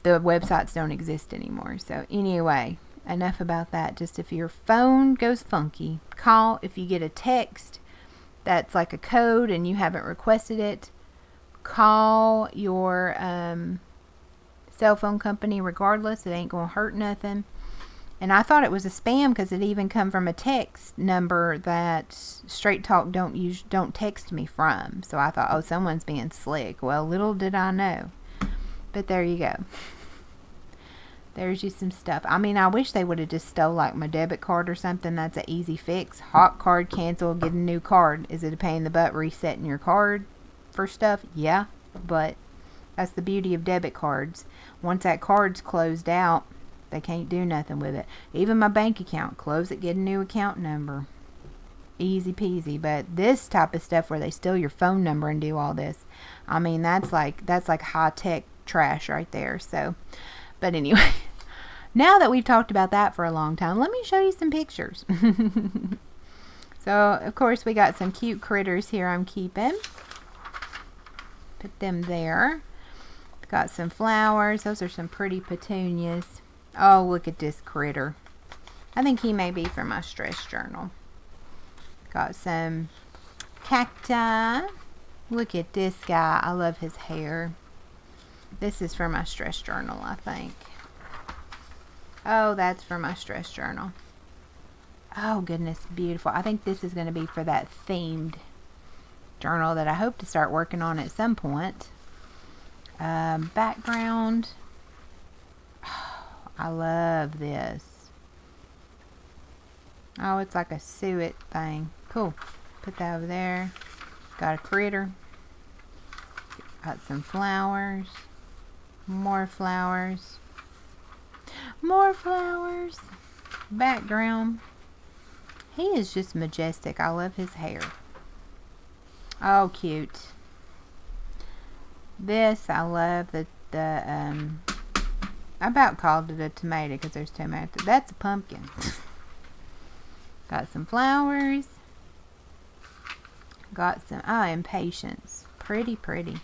S1: the websites don't exist anymore. So anyway, enough about that. Just if your phone goes funky, call. If you get a text that's like a code and you haven't requested it, call your cell phone company regardless. It ain't gonna hurt nothing. And I thought it was a spam because it even come from a text number that Straight Talk don't text me from. So I thought, oh, someone's being slick. Well, little did I know. But there you go. There's you some stuff. I mean, I wish they would have just stole like my debit card or something. That's an easy fix. Hot card cancel, get a new card. Is it a pain in the butt resetting your card for stuff? Yeah, but that's the beauty of debit cards. Once that card's closed out, they can't do nothing with it. Even my bank account, close it, get a new account number. Easy peasy. But this type of stuff where they steal your phone number and do all this, I mean, that's like high tech trash right there. So, but anyway, now that we've talked about that for a long time, let me show you some pictures. So, of course, we got some cute critters here I'm keeping. Put them there. Got some flowers. Those are some pretty petunias. Oh, look at this critter. I think he may be for my stress journal. Got some cacti. Look at this guy. I love his hair. This is for my stress journal, I think. Oh, that's for my stress journal. Oh, goodness, beautiful. I think this is going to be for that themed journal that I hope to start working on at some point. Background. Oh, I love this. Oh, it's like a suet thing. Cool. Put that over there. Got a critter. Got some flowers. More flowers. More flowers. Background. He is just majestic. I love his hair. Oh, cute. This, I love I about called it a tomato because there's tomato. That's a pumpkin. Got some flowers. Got some, impatiens. Pretty, pretty.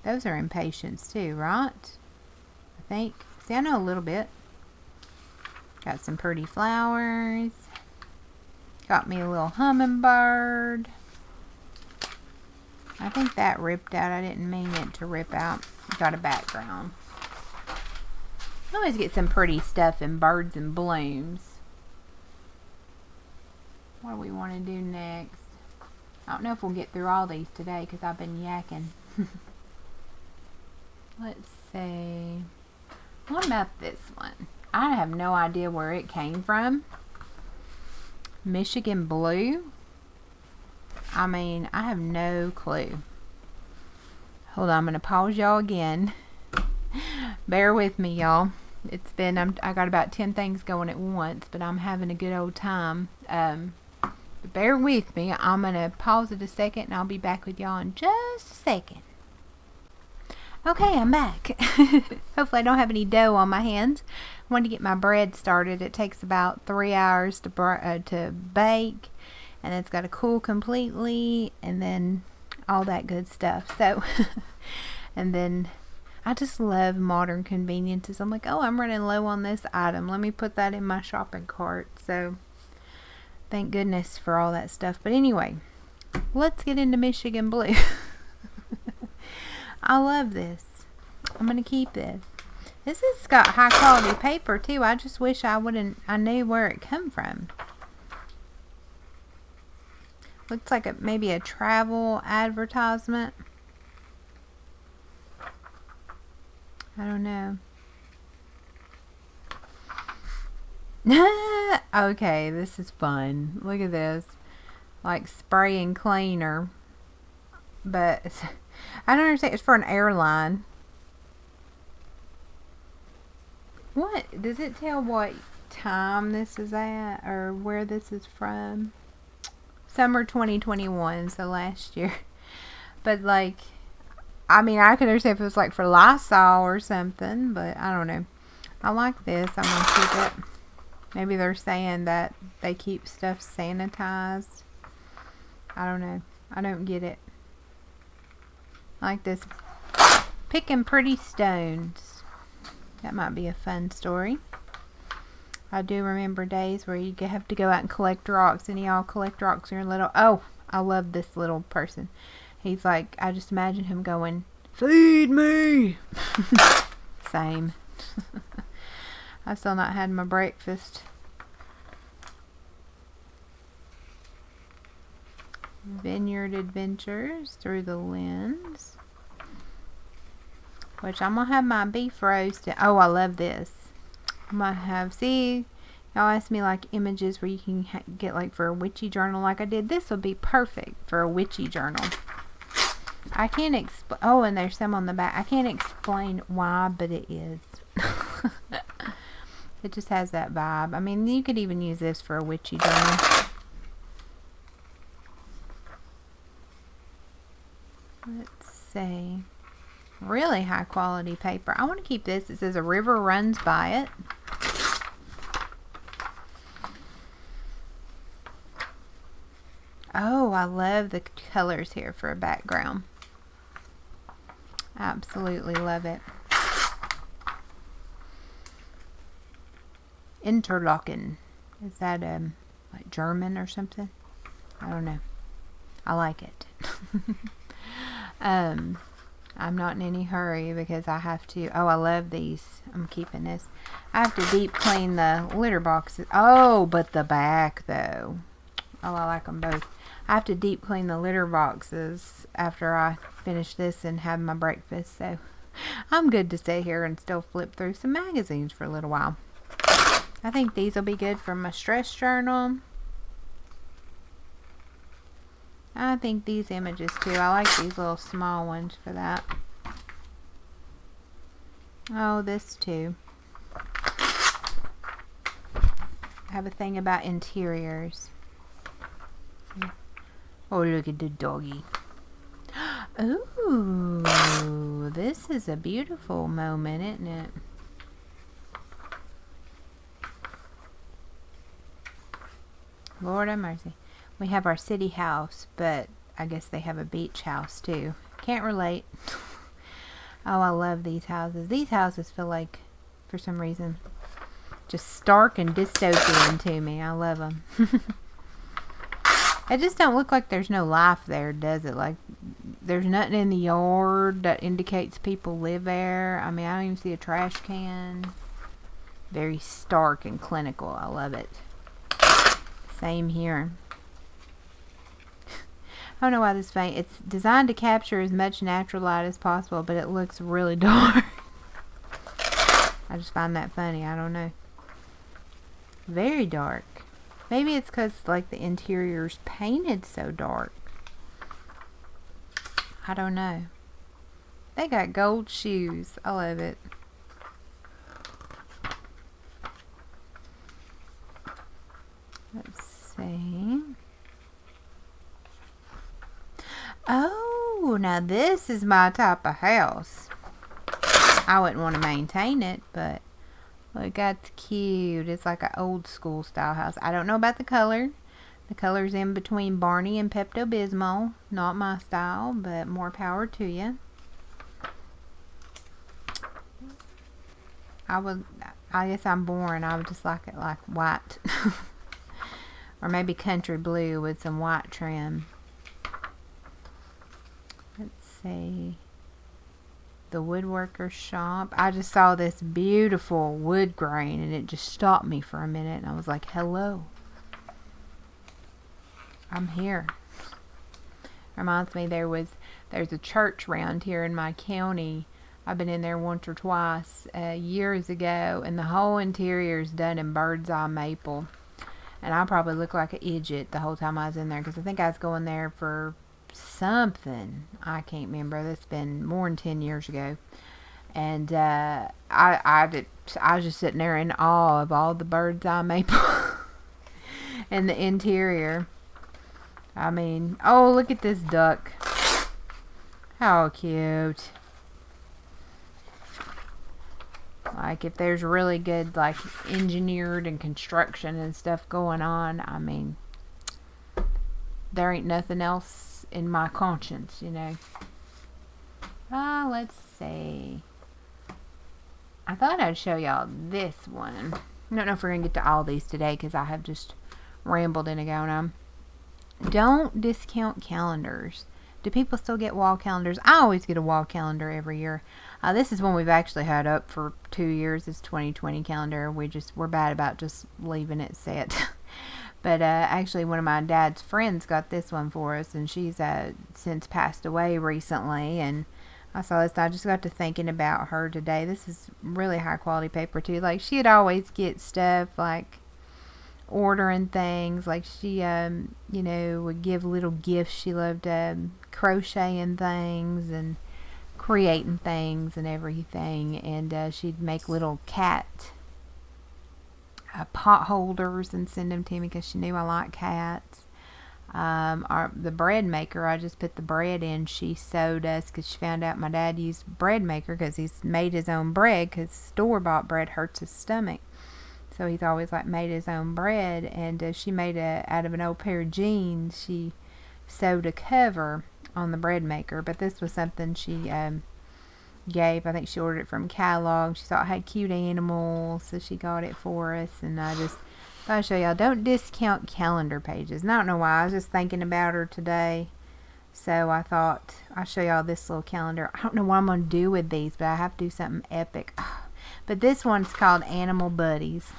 S1: Those are impatiens too, right? I think. See, I know a little bit. Got some pretty flowers. Got me a little hummingbird. I think that ripped out. I didn't mean it to rip out. Got a background. I always get some pretty stuff in birds and blooms. What do we want to do next? I don't know if we'll get through all these today because I've been yakking. Let's see. What about this one? I have no idea where it came from. Michigan blue. I mean, I have no clue. Hold on, I'm going to pause y'all again. Bear with me, y'all. It's been, I got about 10 things going at once, but I'm having a good old time. Bear with me. I'm going to pause it a second, and I'll be back with y'all in just a second. Okay, I'm back. Hopefully I don't have any dough on my hands. I wanted to get my bread started. It takes about 3 hours to bake, and it's got to cool completely, and then all that good stuff. So, and then I just love modern conveniences. I'm like, oh, I'm running low on this item. Let me put that in my shopping cart. So, thank goodness for all that stuff. But anyway, let's get into Michigan blue. I love this. I'm going to keep this. This has got high quality paper too. I just wish I knew where it come from. Looks like maybe a travel advertisement. I don't know. Okay, this is fun. Look at this. Like spray and cleaner. But I don't understand. It's for an airline. What? Does it tell what time this is at? Or where this is from? Summer 2021, so last year. But like, I mean, I could understand if it was like for Lysol or something, but I don't know. I like this. I'm going to keep it. Maybe they're saying that they keep stuff sanitized. I don't know. I don't get it. I like this. Picking pretty stones. That might be a fun story. I do remember days where you have to go out and collect rocks. Any of y'all collect rocks when you're little? Oh, I love this little person. He's like, I just imagine him going, feed me. Same. I've still not had my breakfast. Vineyard Adventures Through the Lens. Which I'm going to have my beef roast. Oh, I love this. I'm going to have, see, y'all asked me like images where you can get like for a witchy journal like I did. This would be perfect for a witchy journal. I can't explain. Oh, and there's some on the back. I can't explain why, but it is. It just has that vibe. I mean, you could even use this for a witchy journal. Let's see. Really high quality paper. I want to keep this. It says a river runs by it. Oh, I love the colors here for a background. Absolutely love it. Interlochen. Is that like German or something? I don't know. I like it. I'm not in any hurry because I have to. Oh, I love these. I'm keeping this. I have to deep clean the litter boxes. Oh, but the back though. Oh, I like them both. I have to deep clean the litter boxes after I finish this and have my breakfast. So I'm good to stay here and still flip through some magazines for a little while. I think these will be good for my stress journal. I think these images too. I like these little small ones for that. Oh, this too. I have a thing about interiors. Oh, look at the doggy. Ooh, this is a beautiful moment, isn't it? Lord have mercy. We have our city house, but I guess they have a beach house too. Can't relate. Oh, I love these houses. These houses feel like, for some reason, just stark and dystopian to me. I love them. It just don't look like there's no life there, does it? Like, there's nothing in the yard that indicates people live there. I mean, I don't even see a trash can. Very stark and clinical. I love it. Same here. I don't know why this paint. It's designed to capture as much natural light as possible, but it looks really dark. I just find that funny. I don't know. Very dark. Maybe it's because like the interior's painted so dark. I don't know. They got gold shoes. I love it. Let's see. Oh, now this is my type of house. I wouldn't want to maintain it, but look, that's cute. It's like an old school style house. I don't know about the color. The color's in between Barney and Pepto-Bismol. Not my style, but more power to you. I guess I'm boring. I would just like it like white. Or maybe country blue with some white trim. Let's see. The woodworker shop. I just saw this beautiful wood grain and it just stopped me for a minute and I was like, hello. I'm here. Reminds me there's a church around here in my county. I've been in there once or twice years ago, and the whole interior is done in bird's eye maple. And I probably look like an idiot the whole time I was in there because I think I was going there for something. I can't remember. That's been more than 10 years ago. And I was just sitting there in awe of all the bird's eye maple and the interior. I mean, oh, look at this duck. How cute. Like, if there's really good, like, engineered and construction and stuff going on, I mean, there ain't nothing else in my conscience, you know. Let's see. I thought I'd show y'all this one. I don't know if we're going to get to all these today because I have just rambled in a going on. Don't discount calendars. Do people still get wall calendars? I always get a wall calendar every year. This is one we've actually had up for 2 years. It's 2020 calendar. We're bad about just leaving it set. But actually one of my dad's friends got this one for us, and she's since passed away recently, and I saw this and I just got to thinking about her today. This is really high quality paper too. Like, she'd always get stuff like ordering things, like she you know, would give little gifts. She loved crocheting things and creating things and everything, and she'd make little cat pot holders and send them to me because she knew I like cats. The bread maker, I just put the bread in. She sewed us because she found out my dad used bread maker because he's made his own bread because store-bought bread hurts his stomach. So he's always like made his own bread, and she made out of an old pair of jeans. She sewed a cover on the bread maker, but this was something she gave. I think she ordered it from catalog. She saw it had cute animals, so she got it for us. And I just thought I'd show y'all, don't discount calendar pages. And I don't know why, I was just thinking about her today, so I thought I'd show y'all this little calendar. I don't know what I'm going to do with these, but I have to do something epic. But this one's called Animal Buddies.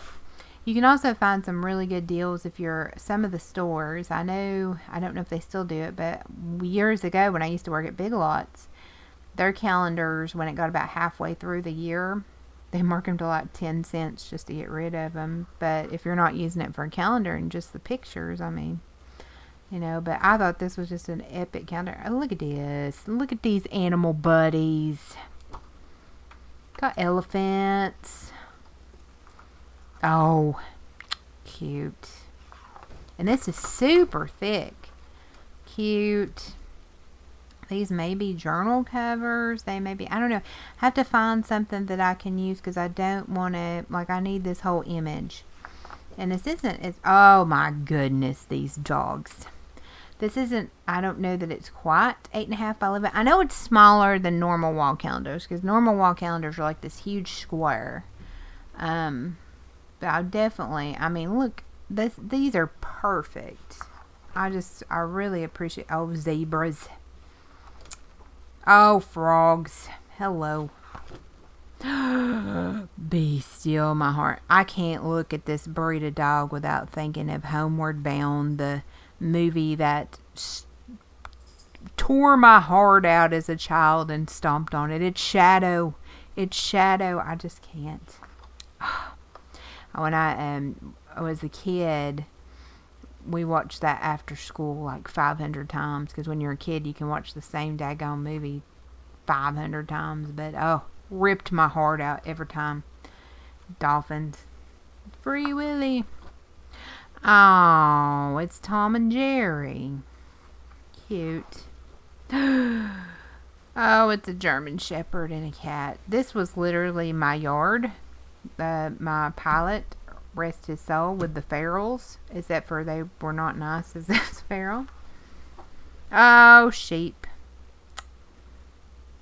S1: You can also find some really good deals if you're some of the stores. I don't know if they still do it, but years ago when I used to work at Big Lots, their calendars, when it got about halfway through the year, they mark them to like 10 cents just to get rid of them. But if you're not using it for a calendar and just the pictures, I mean, you know, but I thought this was just an epic calendar. Oh, look at this. Look at these Animal Buddies. Got elephants. Oh, cute. And this is super thick. Cute. These may be journal covers. They may be, I don't know. I have to find something that I can use because I don't want to, like, I need this whole image. And this isn't, it's, oh my goodness, these dogs. This isn't, I don't know that it's quite 8.5 by 11. I know it's smaller than normal wall calendars because normal wall calendars are like this huge square. But I definitely, I mean, look, these are perfect. I really appreciate, oh, zebras. Oh, frogs. Hello. Be still my heart. I can't look at this breed of dog without thinking of Homeward Bound, the movie that tore my heart out as a child and stomped on it. It's Shadow. I just can't. When as a kid, we watched that after school like 500 times. Because when you're a kid, you can watch the same daggone movie 500 times. But, oh, ripped my heart out every time. Dolphins. Free Willy. Oh, it's Tom and Jerry. Cute. Oh, it's a German Shepherd and a cat. This was literally my yard. My pilot, rest his soul, with the ferals, except for they were not nice as this feral. Oh, sheep.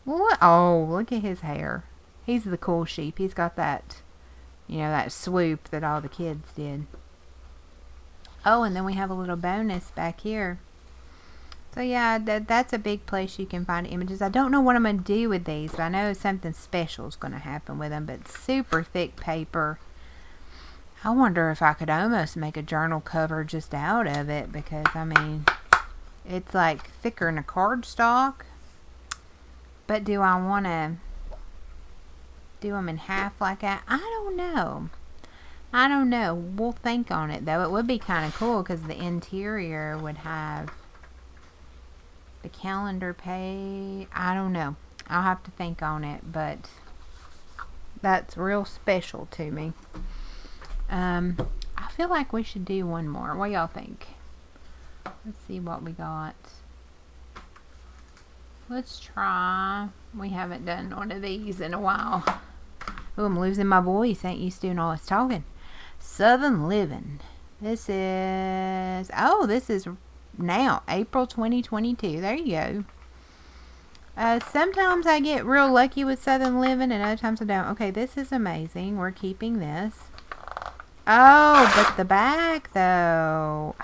S1: What? Oh, look at his hair. He's the cool sheep. He's got that, that swoop that all the kids did. Oh, and then we have a little bonus back here. So yeah, that's a big place you can find images. I don't know what I'm going to do with these, but I know something special is going to happen with them. But super thick paper. I wonder if I could almost make a journal cover just out of it, because, I mean, it's like thicker than a cardstock. But do I want to do them in half like that? I don't know. We'll think on it, though. It would be kind of cool because the interior would have the calendar page. I don't know. I'll have to think on it, but that's real special to me. I feel like we should do one more. What y'all think? Let's see what we got. Let's try. We haven't done one of these in a while. Oh, I'm losing my voice. Ain't used to doing all this talking. Southern Living. This is now April 2022. There you go. Sometimes I get real lucky with Southern Living, and other times I don't. Okay, this is amazing. We're keeping this. Oh, but the back though.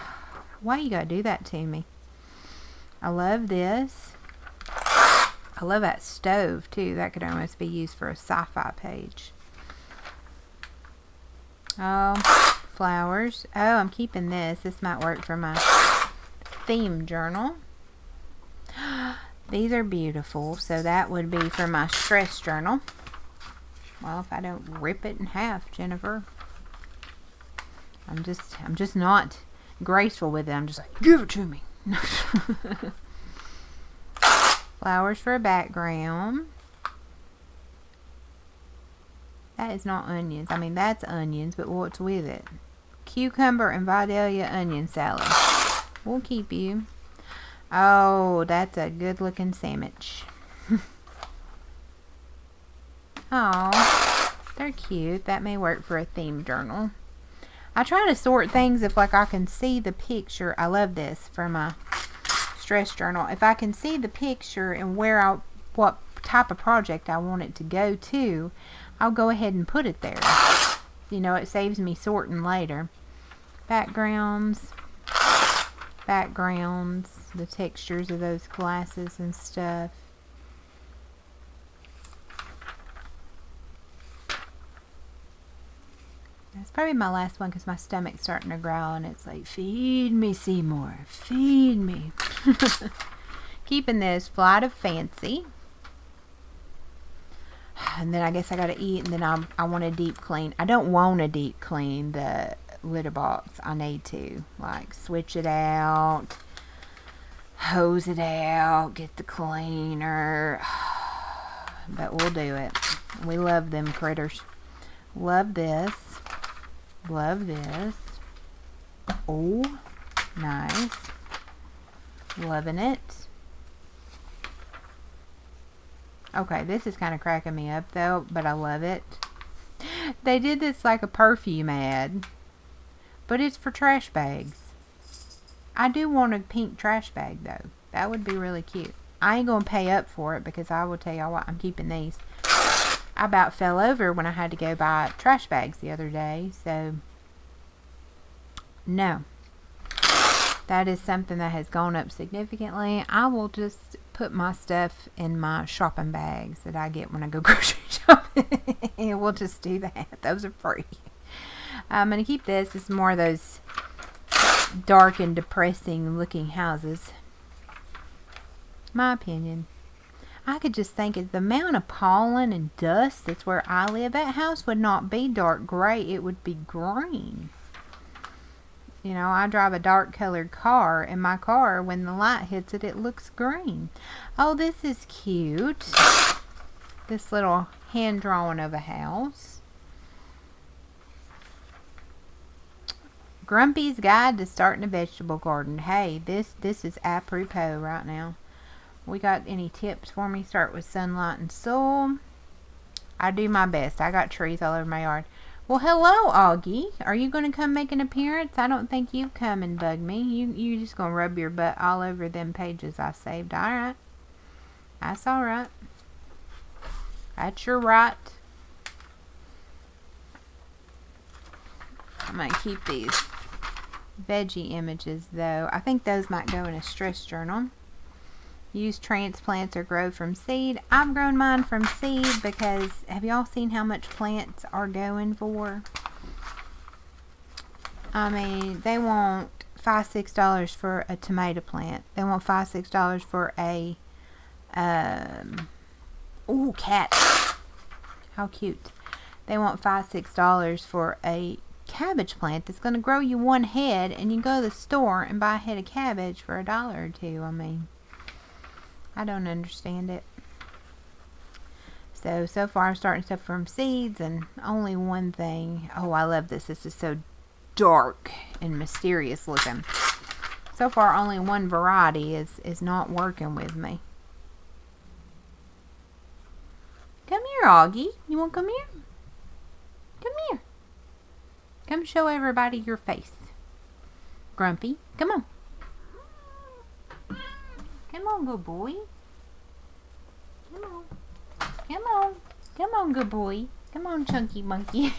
S1: Why you gotta do that to me? I love this. I love that stove too. That could almost be used for a sci-fi page. Oh, flowers. Oh, I'm keeping this. This might work for my theme journal. These are beautiful. So that would be for my stress journal. Well, if I don't rip it in half, Jennifer. I'm just not graceful with it. I'm just like, give it to me. Flowers for a background. That is not onions. I mean, that's onions, but what's with it? Cucumber and Vidalia onion salad. We'll keep you. Oh, that's a good looking sandwich. Oh, they're cute. That may work for a theme journal. I try to sort things if like I can see the picture. I love this for my stress journal. If I can see the picture and what type of project I want it to go to, I'll go ahead and put it there. It saves me sorting later. Backgrounds, the textures of those glasses and stuff. That's probably my last one because my stomach's starting to growl and it's like, feed me, Seymour, feed me. Keeping this Flight of Fancy. And then I guess I gotta eat, and then I want to deep clean. I don't want to deep clean the litter box. I need to like switch it out, hose it out, get the cleaner. But we'll do it. We love them critters. Love this. Love this. Oh, nice. Loving it. Okay, this is kind of cracking me up though, but I love it. They did this like a perfume ad, but it's for trash bags. I do want a pink trash bag though. That would be really cute. I ain't gonna pay up for it because I will tell y'all what, I'm keeping these. I about fell over when I had to go buy trash bags the other day, so no. That is something that has gone up significantly. I will just put my stuff in my shopping bags that I get when I go grocery shopping. We'll just do that. Those are free. I'm going to keep this. This is more of those dark and depressing looking houses. My opinion. I could just think of the amount of pollen and dust that's where I live. That house would not be dark gray. It would be green. You know, I drive a dark colored car, and my car, when the light hits it, it looks green. Oh, this is cute. This little hand drawing of a house. Grumpy's Guide to Starting a Vegetable Garden. Hey, this is apropos right now. We got any tips for me? Start with sunlight and soil. I do my best. I got trees all over my yard. Well, hello, Auggie. Are you going to come make an appearance? I don't think you come and bug me. You just going to rub your butt all over them pages I saved. All right. That's all right. That's your right. I'm going to keep these veggie images, though. I think those might go in a stress journal. Use transplants or grow from seed. I've grown mine from seed because have y'all seen how much plants are going for? I mean, they want $5-6 for a tomato plant. They want $5-6 for a ooh, cat. How cute. They want $5-6 for a cabbage plant that's going to grow you one head, and you go to the store and buy a head of cabbage for $1 or $2. I mean, I don't understand it. So far I'm starting stuff from seeds, and only one thing. Oh, I love this. This is so dark and mysterious looking. So far only one variety is not working with me. Come here, Auggie. You want to come here? Come here. Come show everybody your face. Grumpy, come on. Come on, good boy. Come on. Come on. Come on, good boy. Come on, chunky monkey.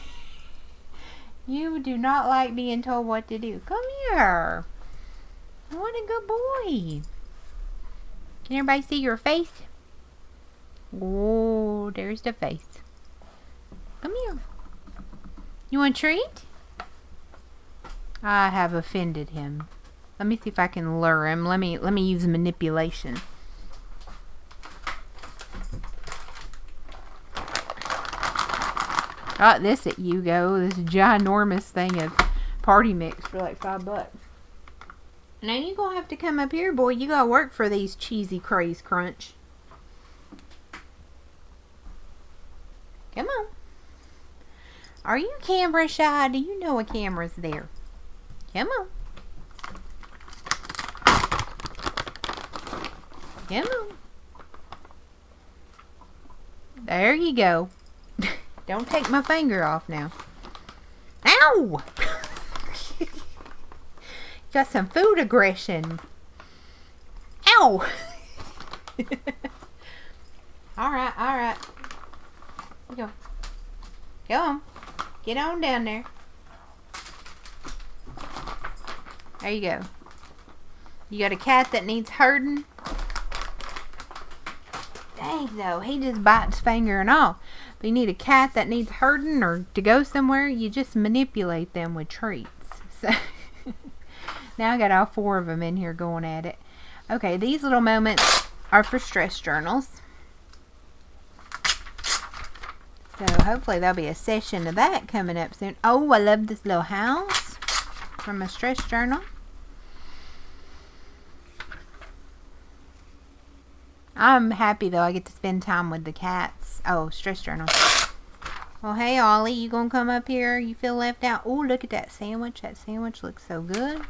S1: You do not like being told what to do. Come here. What a good boy. Can everybody see your face? Oh, there's the face. Come here. You want a treat? I have offended him. Let me see if I can lure him. Let me use manipulation. Got this at Yugo. This ginormous thing of party mix for like $5. Now you gonna have to come up here, boy. You gotta work for these cheesy craze crunch. Come on. Are you camera shy? Do you know a camera's there? Come on. Come on. There you go. Don't take my finger off now. Ow! Got some food aggression. Ow! Alright, alright. Go. Go on. Get on down there. There you go. You got a cat that needs herding? Dang, though. He just bites finger and all. But you need a cat that needs herding or to go somewhere, you just manipulate them with treats. So now I got all 4 of them in here going at it. Okay, these little moments are for stress journals. So hopefully there'll be a session of that coming up soon. Oh, I love this little house from a stress journal. I'm happy though I get to spend time with the cats. Oh, stress journal. Well, hey Ollie, you gonna come up here? You feel left out? Oh, look at that sandwich. That sandwich looks so good.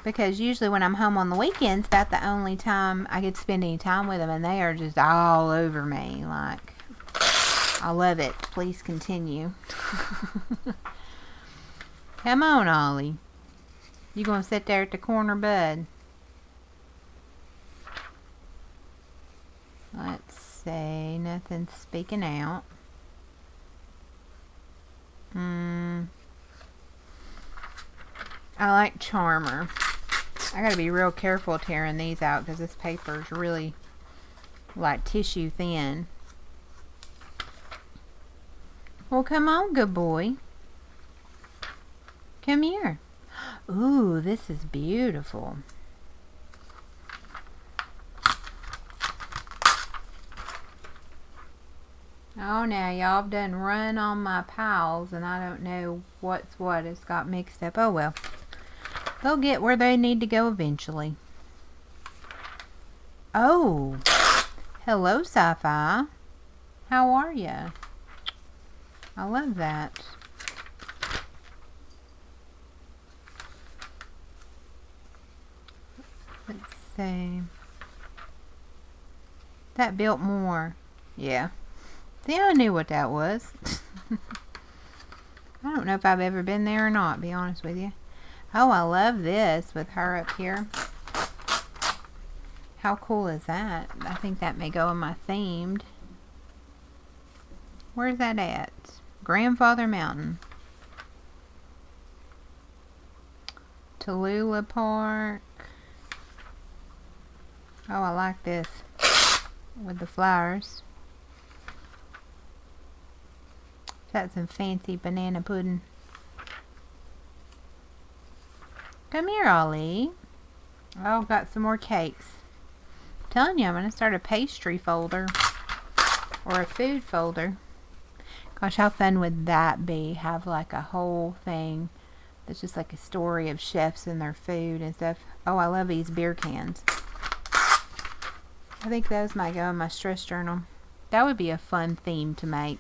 S1: Because usually when I'm home on the weekends, about the only time I get to spend any time with them, and they are just all over me. Like, I love it. Please continue. Come on, Ollie. You gonna sit there at the corner, bud? Let's see. Nothing's speaking out. I like Charmer. I gotta be real careful tearing these out because this paper is really like tissue thin. Well, come on, good boy. Come here. Ooh, this is beautiful. Oh, now y'all have done run on my piles and I don't know what's what. It's got mixed up. Oh, well. They'll get where they need to go eventually. Oh, hello, Sci-Fi. How are ya? I love that. Let's see. That built more. Yeah. See, I knew what that was. I don't know if I've ever been there or not, to be honest with you. Oh, I love this with her up here. How cool is that? I think that may go in my themed. Where's that at? Grandfather Mountain. Tallulah Park. Oh, I like this with the flowers. Got some fancy banana pudding. Come here, Ollie. Oh, got some more cakes. I'm telling you, I'm going to start a pastry folder or a food folder. Gosh, how fun would that be? Have like a whole thing that's just like a story of chefs and their food and stuff. Oh, I love these beer cans. I think those might go in my stress journal. That would be a fun theme to make.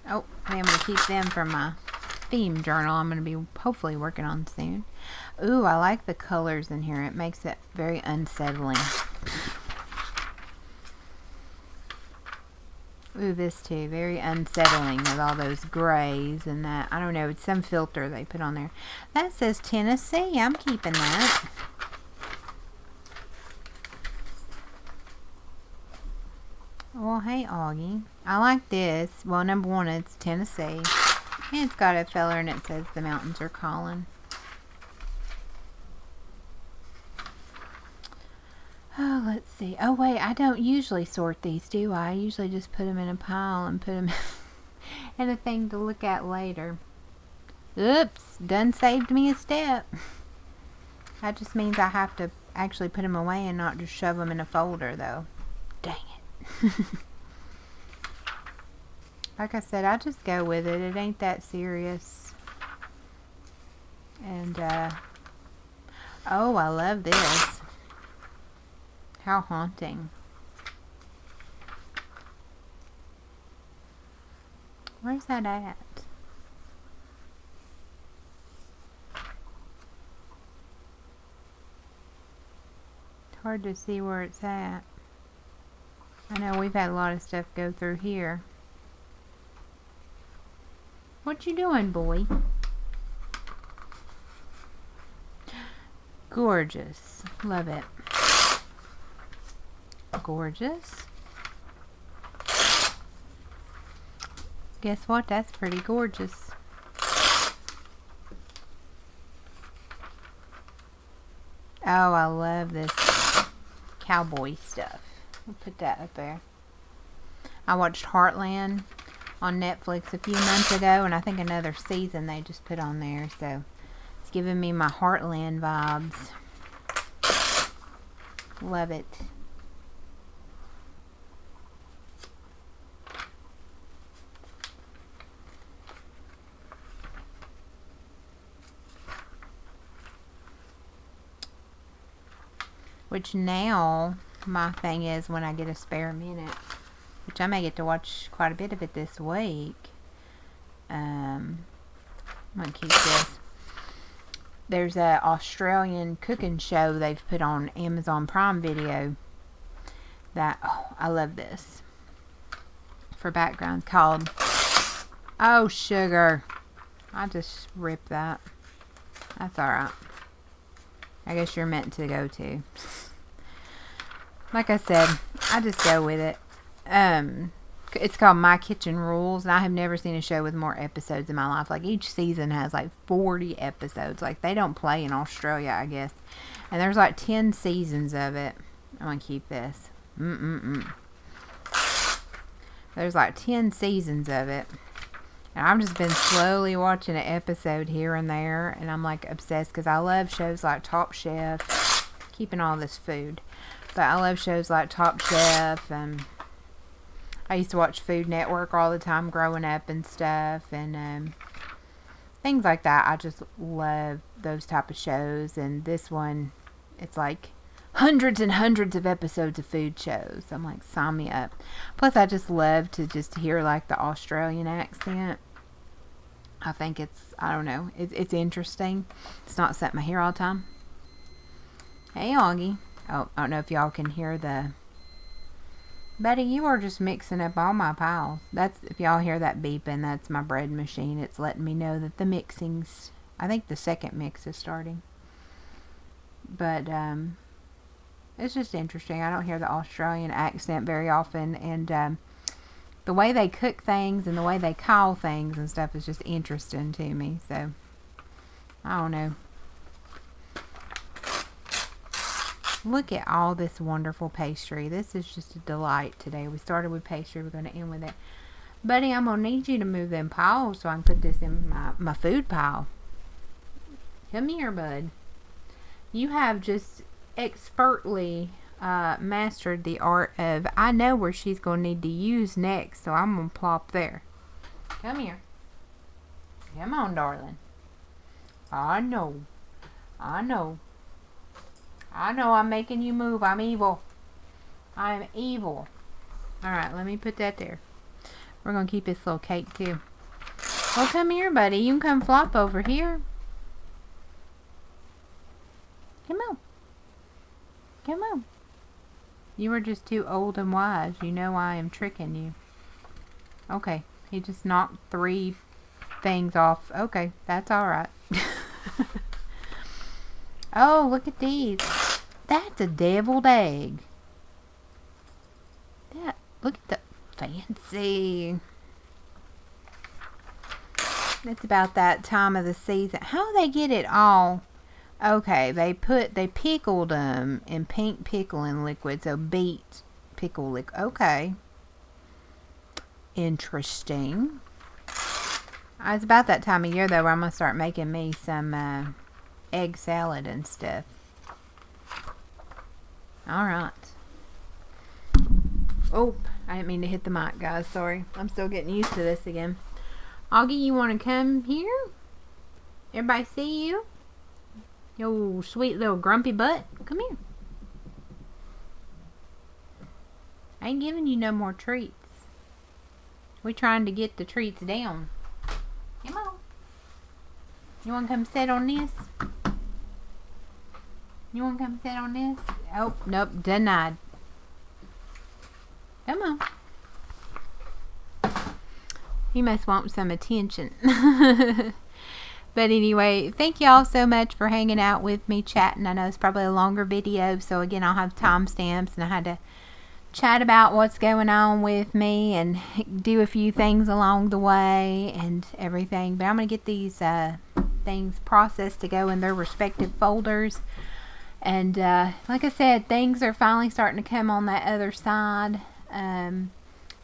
S1: Oh, I'm going to keep them for my theme journal I'm going to be hopefully working on soon. Ooh, I like the colors in here. It makes it very unsettling. Ooh, this too. Very unsettling with all those grays and that. I don't know. It's some filter they put on there. That says Tennessee. I'm keeping that. Well, hey, Auggie. I like this. Well, number one, it's Tennessee. And it's got a feller and it says the mountains are calling. Oh, let's see. Oh, wait. I don't usually sort these, do I? I usually just put them in a pile and put them in a thing to look at later. Oops. Done saved me a step. That just means I have to actually put them away and not just shove them in a folder, though. Dang it. Like I said, I just go with it. It ain't that serious. And, oh, I love this. How haunting. Where's that at? It's hard to see where it's at. I know we've had a lot of stuff go through here. What you doing, boy? Gorgeous. Love it. Gorgeous. Guess what? That's pretty gorgeous. Oh, I love this cowboy stuff. We'll put that up there. I watched Heartland on Netflix a few months ago, and I think another season they just put on there, so it's giving me my Heartland vibes. Love it. Which now, my thing is when I get a spare minute, which I may get to watch quite a bit of it this week. I'm going to keep this. There's an Australian cooking show they've put on Amazon Prime Video that, oh, I love this. For background, called, oh, sugar. I just ripped that. That's alright. I guess you're meant to go to. Like I said, I just go with it. It's called My Kitchen Rules, and I have never seen a show with more episodes in my life. Like, each season has like 40 episodes. Like, they don't play in Australia, I guess. And there's like 10 seasons of it. I'm gonna keep this. There's like 10 seasons of it. And I've just been slowly watching an episode here and there, and I'm like obsessed because I love shows like Top Chef. Keeping all this food. But I love shows like Top Chef, and I used to watch Food Network all the time growing up and stuff, and things like that. I just love those type of shows, and this one, it's like hundreds and hundreds of episodes of food shows. I'm like, sign me up. Plus, I just love to just hear like the Australian accent. I think it's, I don't know, it's interesting. It's not something I hear all the time. Hey, Auggie. Oh, I don't know if y'all can hear the... Betty, you are just mixing up all my piles. That's, if y'all hear that beeping, that's my bread machine. It's letting me know that the mixing's, I think the second mix is starting. But, it's just interesting. I don't hear the Australian accent very often, and, the way they cook things and the way they call things and stuff is just interesting to me. So, I don't know. Look at all this wonderful pastry. This is just a delight today. We started with pastry. We're going to end with it. Buddy, I'm going to need you to move them piles so I can put this in my food pile. Come here, bud. You have just expertly mastered the art of, I know where she's going to need to use next, so I'm going to plop there. Come here. Come on, darling. I know. I know. I know I'm making you move. I'm evil. I'm evil. Alright, let me put that there. We're going to keep this little cake too. Well, come here, buddy. You can come flop over here. Come on. Come on. You are just too old and wise. You know I am tricking you. Okay. He just knocked 3 things off. Okay. That's alright. Oh, look at these. That's a deviled egg. Yeah, look at the fancy. It's about that time of the season. How do they get it all? Okay, they pickled them in pink pickling liquid. So beet pickle liquid. Okay. Interesting. It's about that time of year though where I'm going to start making me some egg salad and stuff. Alright. Oh, I didn't mean to hit the mic, guys. Sorry. I'm still getting used to this again. Auggie, you want to come here? Everybody see you? Yo, sweet little grumpy butt. Come here. I ain't giving you no more treats. We're trying to get the treats down. Come on. You want to come sit on this? You want to come sit on this? Oh, nope, denied. Come on. He must want some attention. But anyway, thank y'all so much for hanging out with me, chatting. I know it's probably a longer video, so again, I'll have timestamps, and I had to chat about what's going on with me and do a few things along the way and everything. But I'm going to get these things processed to go in their respective folders. And like I said, things are finally starting to come on that other side.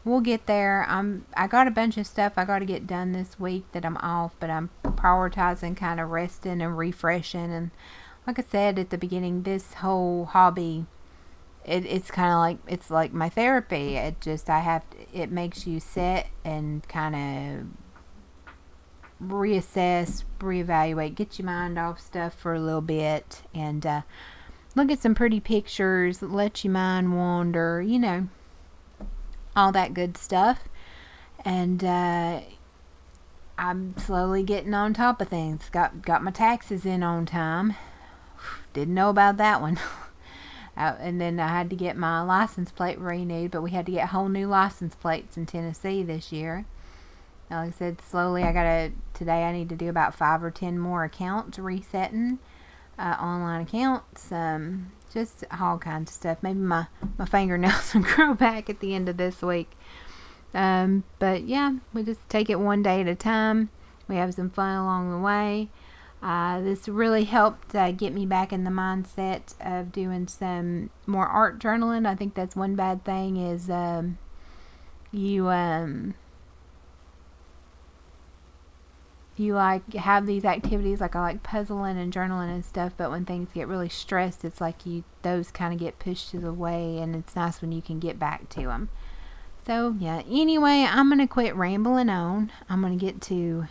S1: We'll get there. I got a bunch of stuff I got to get done this week that I'm off, but I'm prioritizing kind of resting and refreshing. And like I said at the beginning, this whole hobby, it's kind of like, it's like my therapy. It makes you sit and kind of reassess, reevaluate, get your mind off stuff for a little bit, and look at some pretty pictures, let your mind wander, you know, all that good stuff. And I'm slowly getting on top of things. Got my taxes in on time. Didn't know about that one. And then I had to get my license plate renewed, but we had to get whole new license plates in Tennessee this year. Like I said, slowly today I need to do about 5 or 10 more accounts resetting, online accounts, just all kinds of stuff. Maybe my fingernails will grow back at the end of this week. But yeah, we just take it one day at a time. We have some fun along the way. This really helped get me back in the mindset of doing some more art journaling. I think that's one bad thing is you like have these activities, like I like puzzling and journaling and stuff, but when things get really stressed, it's like those kind of get pushed to the way, and it's nice when you can get back to them. So yeah, anyway, I'm going to quit rambling on. I'm going to get to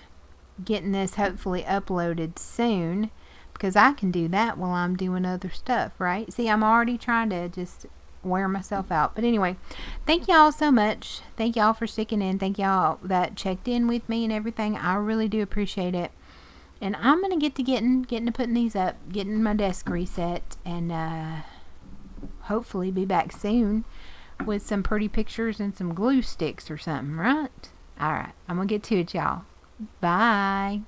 S1: getting this hopefully uploaded soon, because I can do that while I'm doing other stuff, right? See, I'm already trying to just wear myself out. But anyway, thank y'all so much. Thank y'all for sticking in. Thank y'all that checked in with me and everything. I really do appreciate it. And I'm going to get to getting to putting these up, getting my desk reset, and hopefully be back soon with some pretty pictures and some glue sticks or something, right? Alright, I'm going to get to it, y'all. Bye.